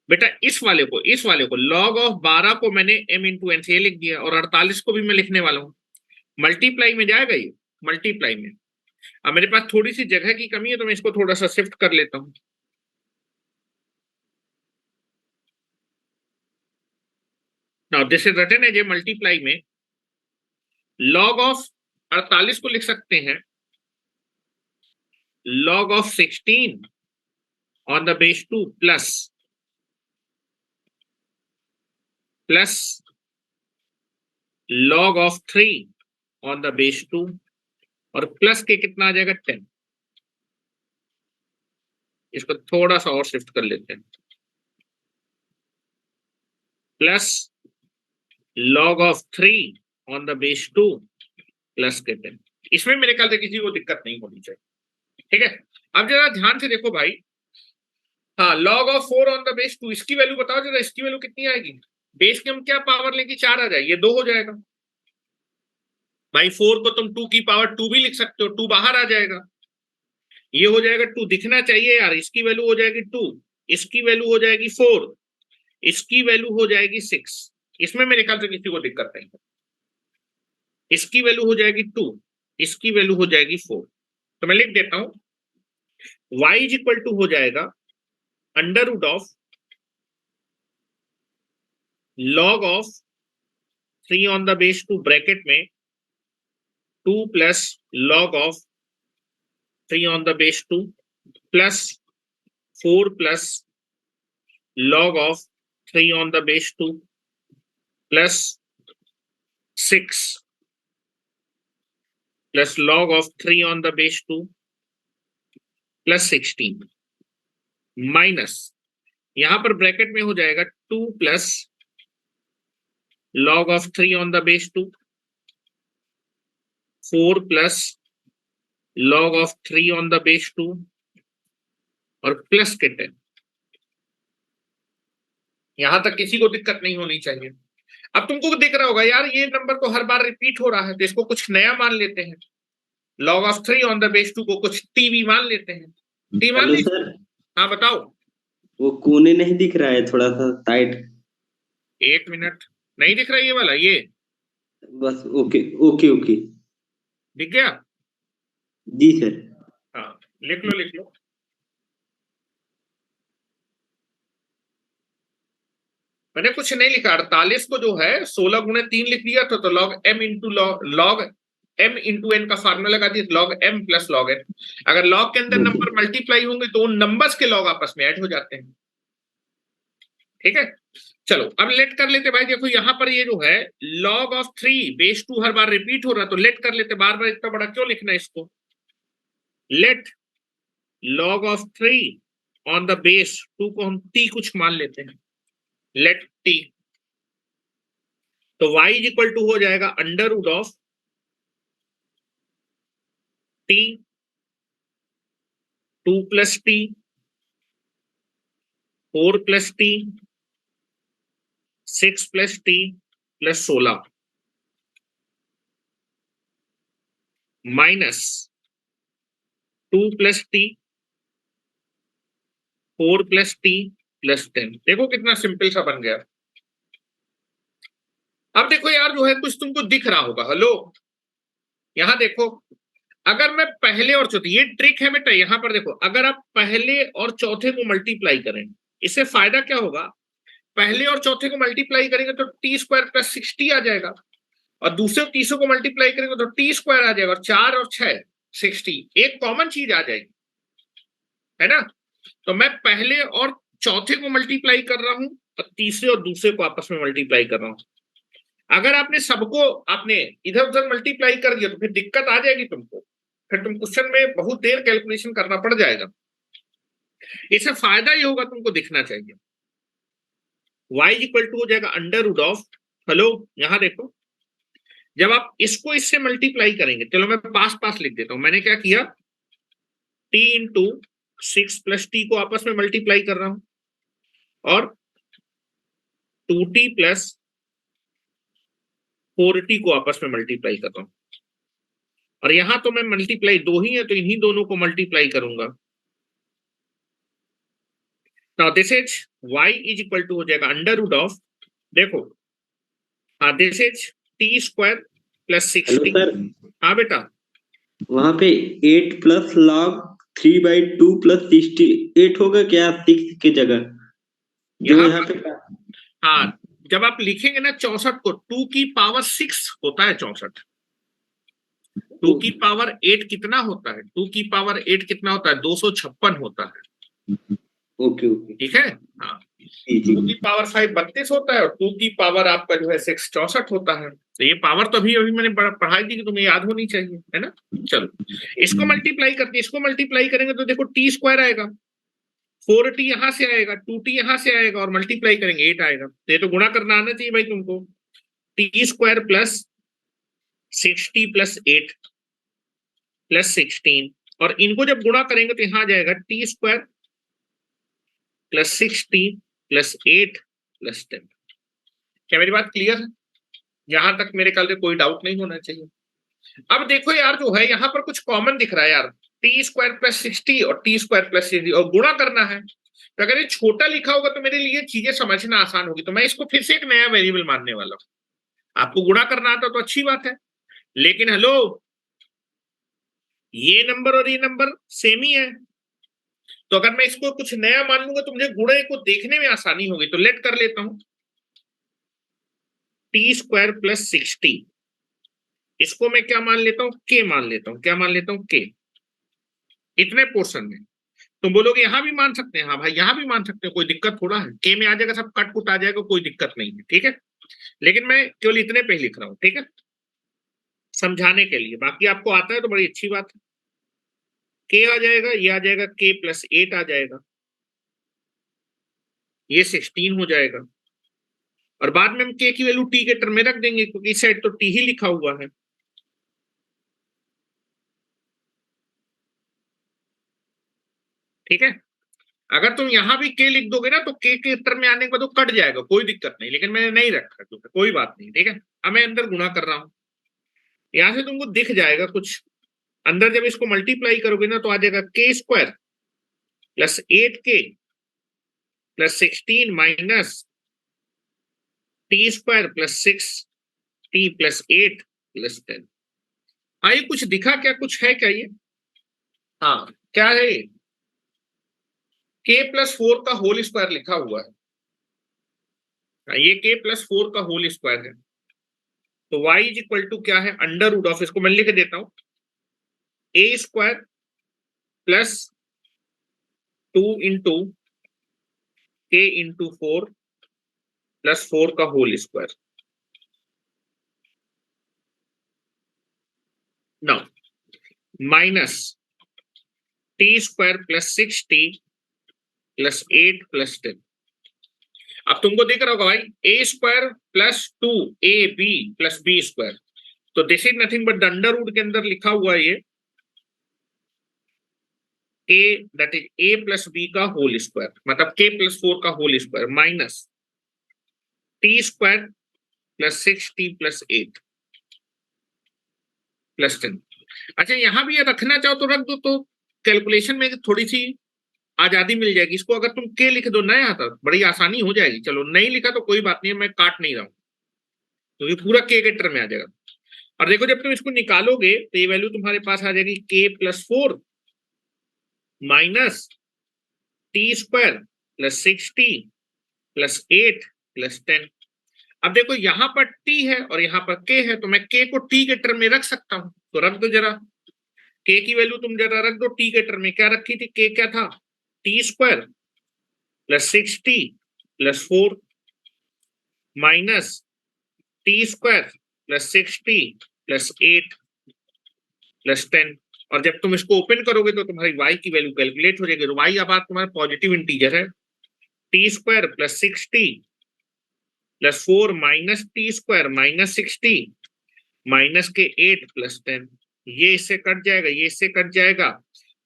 Speaker 1: बेटा इस वाले को log ऑफ 12 को मैंने m इंटू एन से लिख दिया, और 48 को भी मैं लिखने वाला हूं, मल्टीप्लाई में जाएगा ये, मल्टीप्लाई में। अब मेरे पास थोड़ी सी जगह की कमी है तो मैं इसको थोड़ा सा शिफ्ट कर लेता हूं। Now this is written as a multiply में log ऑफ 48 को लिख सकते हैं log of 16 on the base 2 plus log of 3 on the base 2, और प्लस के कितना आ जाएगा 10। इसको थोड़ा सा और शिफ्ट कर लेते हैं, plus log of 3 on the base 2 plus के 10। इसमें मेरे ख्याल से किसी को दिक्कत नहीं होनी चाहिए, ठीक है। अब जरा ध्यान से देखो भाई, हाँ, log of 4 on the base 2, इसकी वैल्यू बताओ जरा, इसकी वैल्यू कितनी आएगी, बेस की हम क्या पावर लेंगे, 4 आ जाएगी, ये 2 हो जाएगा भाई। 4 को तुम 2 की पावर 2 भी लिख सकते हो, 2 बाहर आ जाएगा, ये हो जाएगा 2, दिखना चाहिए यार। इसकी वैल्यू हो जाएगी 2, इसकी वैल्यू हो जाएगी 4, इसकी वैल्यू हो जाएगी 6। इसमें मेरे ख्याल से किसी को दिक्कत नहीं है। इसकी वैल्यू हो जाएगी 2, इसकी वैल्यू हो जाएगी 4। तो मैं लिख देता हूं y इज इक्वल टू हो जाएगा under root of log of 3 on the base 2 bracket में 2 plus log of 3 on the base 2 plus 4 plus log of 3 on the base 2 plus 6 plus log of 3 on the base 2 plus 16 minus यहां पर ब्रैकेट में हो जाएगा 2 plus log of 3 on the base 2 4 plus log of 3 on the base 2 और प्लस के 10। यहां तक किसी को दिक्कत नहीं होनी चाहिए। अब तुमको दिख रहा होगा यार ये नंबर तो हर बार रिपीट हो रहा है, तो इसको कुछ नया मान लेते हैं। log of 3 on the base 2 को कुछ टी मान लेते हैं। टी मान
Speaker 3: हेलो
Speaker 1: लीजिए।
Speaker 3: सर,
Speaker 1: हाँ बताओ।
Speaker 3: वो कोने नहीं दिख रहा है, थोड़ा सा साइड।
Speaker 1: एक मिनट, नहीं दिख रहा ये वाला, ये
Speaker 3: बस ओके ओके ओके।
Speaker 1: दिख गया?
Speaker 3: जी सर।
Speaker 1: हाँ लिख लो लिख लो। मैंने कुछ नहीं लिखा, 48 को जो है 16 गुणे 3 लिख दिया था, तो log m into log m into n का फार्मूला लगा दिया, log m plus log n। अगर log के अंदर नंबर मल्टीप्लाई होंगे तो उन नंबर्स के log आपस में ऐड हो जाते हैं। ठीक है, चलो अब लेट कर लेते भाई। देखो यहां पर ये जो है log of 3 base 2 her bar repeat हो रहा है, तो लेट कर लेते। बार बार इतना बड़ा क्यों लिखना है इसको। Let log of 3 on the base 2 को हम t कुछ मान लेते हैं, लेट t। तो y इज इक्वल टू हो जाएगा under root of t 2 plus t 4 plus t 6 plus t plus 16 minus 2 plus t 4 plus t plus 10। देखो कितना सिंपल सा बन गया। अब देखो यार जो है कुछ तुमको दिख रहा होगा। हेलो, यहां देखो, अगर मैं पहले और चौथे, ये ट्रिक है बेटा, यहां पर देखो, अगर आप पहले और चौथे को मल्टीप्लाई करें, इससे फायदा क्या होगा, पहले और चौथे को मल्टीप्लाई करेंगे तो टी स्क्वायर प्लस 60 आ जाएगा, और दूसरे तीसरे को मल्टीप्लाई करेंगे तो टी स्क्वायर आ जाएगा, और 4 और 6 60, एक कॉमन चीज आ जाएगी, है ना। तो मैं पहले और चौथे को मल्टीप्लाई कर रहा हूं और तीसरे और दूसरे को आपस में मल्टीप्लाई कर रहा हूं। अगर आपने सबको आपने इधर उधर मल्टीप्लाई कर दिया तो फिर दिक्कत आ जाएगी तुमको, फिर तुम क्वेश्चन में बहुत देर कैलकुलेशन करना पड़ जाएगा। इससे फायदा ये होगा, तुमको दिखना चाहिए y इक्वल टू हो जाएगा अंडर रूट ऑफ, हेलो यहां देखो, जब आप इसको इससे मल्टीप्लाई करेंगे, चलो मैं पास पास लिख देता हूं। मैंने क्या किया, t इंटू 6 प्लस टी को आपस में मल्टीप्लाई कर रहा हूं, और 2t प्लस 4t को आपस में मल्टीप्लाई कर रहा हूं, और यहां तो मैं मल्टीप्लाई दो ही है तो इन्हीं दोनों को मल्टीप्लाई करूंगा। Now this is y is equal to हो जाएगा अंडर रूट ऑफ, देखो हाँ this is T square plus 60। हाँ बेटा,
Speaker 3: वहां पे 8 प्लस log 3/2 प्लस 68 होगा क्या 6 की जगह, जो यहाँ पे।
Speaker 1: हाँ जब आप लिखेंगे ना 64 को, 2 की पावर 6 होता है 64, 2 की पावर 8 कितना होता है, 2 की पावर 8 कितना होता है, 256 होता है।
Speaker 3: ओके ओके
Speaker 1: ठीक है, हाँ 2 की पावर 5 32 होता है, और 2 की पावर आपका जो है 6 64 होता है। तो ये पावर तो अभी मैंने पढ़ाई थी कि तुम्हें याद होनी चाहिए, है ना। चलो इसको मल्टीप्लाई करके इसको मल्टीप्लाई करेंगे तो देखो टी स्क्वायर आएगा, 4t यहां से आएगा, 2t यहां से आएगा, और मल्टीप्लाई करेंगे 8 आएगा। तो ये तो गुणा करना आना चाहिए भाई तुमको, T square plus 60 plus 8 plus 16, और इनको जब गुणा करेंगे तो यहां आ जाएगा T square plus 60 plus 8 plus 10। क्या मेरी बात क्लियर है? यहां तक मेरे ख्याल से कोई डाउट नहीं होना चाहिए। अब देखो यार जो है यहाँ पर कुछ कॉमन दिख रहा है यार, टी स्क्वायर प्लस 60 और टी स्क्वायर प्लस 60, और गुणा करना है। तो अगर ये छोटा लिखा होगा तो मेरे लिए चीजें समझना आसान होगी, तो मैं इसको फिर से एक नया वेरिएबल मानने वाला हूं। आपको गुणा करना आता तो अच्छी बात है, लेकिन हेलो ये नंबर और ये नंबर सेम ही है, तो अगर मैं इसको कुछ नया मान लूंगा तो मुझे गुणे को देखने में आसानी होगी। तो लेट कर लेता हूं, टी स्क्वायर प्लस 60, इसको मैं क्या मान लेता हूं, के मान लेता हूं, क्या मान लेता हूं, के, इतने पोर्शन में। तुम बोलोगे यहां भी मान सकते हैं, हाँ भाई यहां भी मान सकते हैं, कोई दिक्कत थोड़ा है, के में आ जाएगा, सब कट कुट आ जाएगा, कोई दिक्कत नहीं है, ठीक है। लेकिन मैं केवल इतने पे ही लिख रहा हूं, ठीक है, समझाने के लिए। बाकी आपको आता है तो बड़ी अच्छी बात है। के आ जाएगा, ये आ जाएगा के प्लस 8 आ जाएगा, ये 16 हो जाएगा, और बाद में हम के की वैल्यू टी के टर्म में रख देंगे, क्योंकि इस साइड तो टी ही लिखा हुआ है। ठीक है, अगर तुम यहां भी के लिख दोगे ना तो के टर्म में आने के बाद तो कट जाएगा, कोई दिक्कत नहीं, लेकिन मैंने नहीं रखा क्योंकि कोई बात नहीं, ठीक है। अब मैं अंदर गुणा कर रहा हूं, यहां से तुमको दिख जाएगा कुछ, अंदर जब इसको मल्टीप्लाई करोगे ना तो आ जाएगा के square plus 8k plus 16 minus T square plus 6t plus 8 plus 10। हाँ, ये कुछ दिखा क्या, कुछ है क्या ये, हाँ क्या है ये, k प्लस 4 का होल स्क्वायर लिखा हुआ है, हाँ, ये k प्लस 4 का होल स्क्वायर है। तो y इज इक्वल टू क्या है, अंडर रूट ऑफ, इसको मैं लिख देता हूं, a square plus 2 into k into 4 plus 4 का whole square. Now minus T square plus 6t plus 8 plus 10। अब तुमको दिख रहा होगा भाई, A square plus 2ab plus B square, तो this is nothing but the under root के अंदर लिखा हुआ है ये a, that is a plus B का होल स्क्वायर, मतलब k प्लस 4 का whole square minus T square plus 6t plus 8 plus 10। अच्छा, यहां भी ये रखना चाहो तो रख दो, तो कैलकुलेशन में थोड़ी सी आजादी मिल जाएगी। इसको अगर तुम के लिख दो नया आता बड़ी आसानी हो जाएगी, चलो नहीं लिखा तो कोई बात नहीं, मैं काट नहीं रहा हूं, तो ये पूरा के टर्म में आ जाएगा। और देखो जब तुम इसको निकालोगे तो ये वैल्यू तुम्हारे पास आ जाएगी के plus 4 minus T square plus 6t plus 8 plus 10। अब देखो यहाँ पर t है और यहाँ पर k है, तो मैं k को t के टर्म में रख सकता हूं, तो रख दो जरा, k की वैल्यू तुम जरा रख दो t के टर्म में। क्या रखी थी, k क्या था, T square plus 6t plus 4 minus T square plus 6t plus 8 plus 10। और जब तुम इसको ओपन करोगे तो तुम्हारी y की वैल्यू कैलकुलेट हो जाएगी। तो y अब तुम्हारा पॉजिटिव इंटीजर है, T square plus 6t plus 4 minus T square minus 6t minus के 8 प्लस 10। ये इससे कट जाएगा, ये इससे कट जाएगा,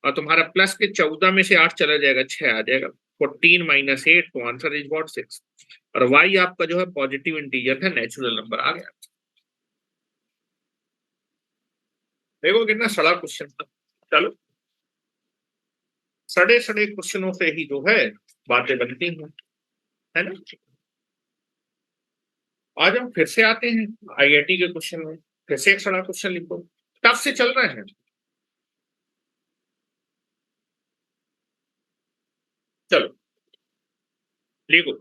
Speaker 1: और तुम्हारा प्लस के 14 में से 8 चला जाएगा, 6 आ जाएगा, 14 माइनस 8, तो आंसर इज व्हाट 6। और y आपका जो है पॉजिटिव इंटीजर था, नेचुरल नंबर आ गया। देखो कितना सड़ा क्वेश्चन था। चलो, सड़े सड़े क्वेश्चनों से ही जो है बातें बनती हैं, है ना। आज हम फिर से आते हैं आईआईटी के क्वेश्चन में, फिर से एक सड़ा क्वेश्चन लिखो, टफ से चल रहे हैं। चलो लिखो,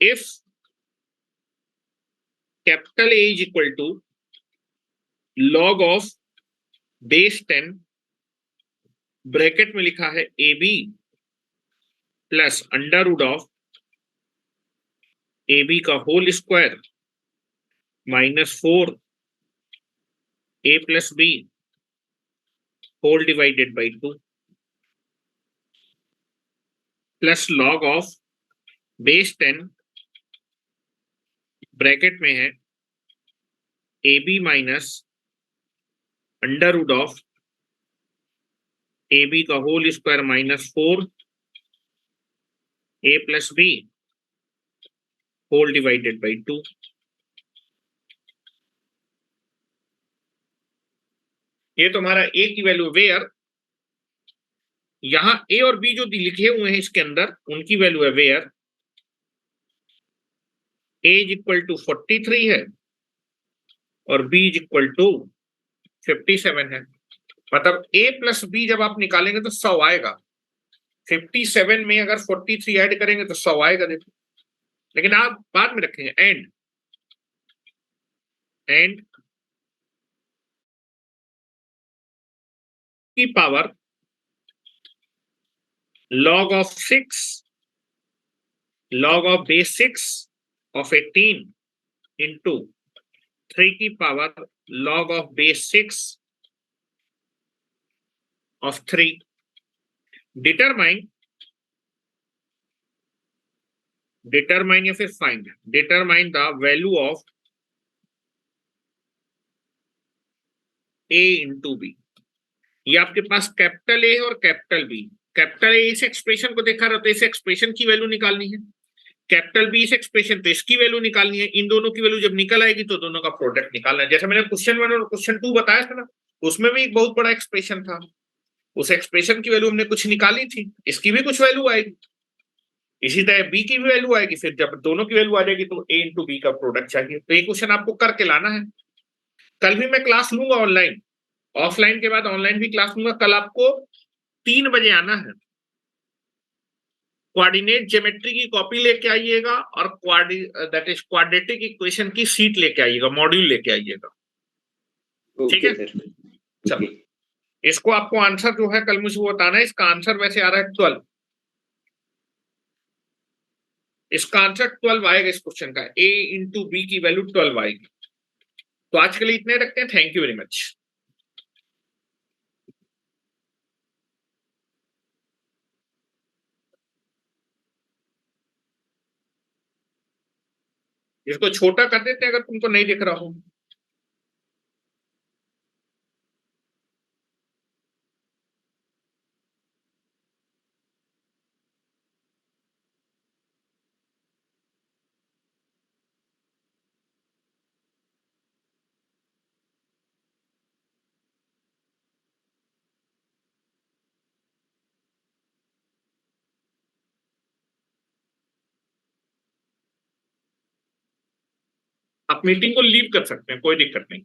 Speaker 1: if capital A is equal to log of base 10, bracket में लिखा है AB plus under root of AB का whole square minus 4a plus b whole divided by 2 plus log of base 10 bracket में है AB minus under root of AB का whole square minus 4a plus b whole divided by 2। ये तुम्हारा a की वैल्यू, वेयर यहां a और b जो लिखे हुए हैं इसके अंदर उनकी वैल्यू है where a is equal to 43 है और b इज इक्वल टू 57 है। मतलब a प्लस b जब आप निकालेंगे तो 100 आएगा, 57 में अगर 43 ऐड करेंगे तो 100 आएगा, देखो। लेकिन आप बाद में रखेंगे एंड की power log of 6 log of base 6 of 18 into 3 की power log of base 6 of 3 determine या फिर find determine the value of a into b। ये आपके पास कैपिटल ए और कैपिटल बी। कैपिटल ए इस एक्सप्रेशन को देखा रहा तो इस एक्सप्रेशन की वैल्यू निकालनी है, कैपिटल बी इस एक्सप्रेशन तो इसकी वैल्यू निकालनी है। इन दोनों की वैल्यू जब निकल आएगी तो दोनों का प्रोडक्ट निकालना है। जैसे मैंने क्वेश्चन 1 और क्वेश्चन 2 बताया था ना, उसमें भी एक बहुत बड़ा एक्सप्रेशन था, उस एक्सप्रेशन की वैल्यू हमने कुछ निकाली थी, इसकी भी कुछ वैल्यू आएगी, इसी तरह बी की भी वैल्यू आएगी। फिर जब दोनों की वैल्यू आ जाएगी तो ए इंटू बी का प्रोडक्ट चाहिए। तो ये क्वेश्चन आपको करके लाना है। कल भी मैं क्लास लूंगा ऑनलाइन, ऑफलाइन के बाद ऑनलाइन भी क्लास लूंगा। कल आपको 3 बजे आना है। कोऑर्डिनेट ज्योमेट्री की कॉपी लेके आइएगा और दैट इज क्वाड्रेटिक इक्वेशन की शीट लेके आइएगा, मॉड्यूल लेके आइएगा, ठीक है। चलो, इसको आपको आंसर जो है कल मुझे वो बताना है। इसका आंसर वैसे आ रहा है 12, इसका आंसर 12 आएगा इस क्वेश्चन का। ए इंटू बी की वैल्यू 12 आएगी। तो आज के लिए इतने रखते हैं। Thank you very much. इसको छोटा कर देते हैं अगर तुमको नहीं दिख रहा हो। आप मीटिंग को लीव कर सकते हैं, कोई दिक्कत नहीं।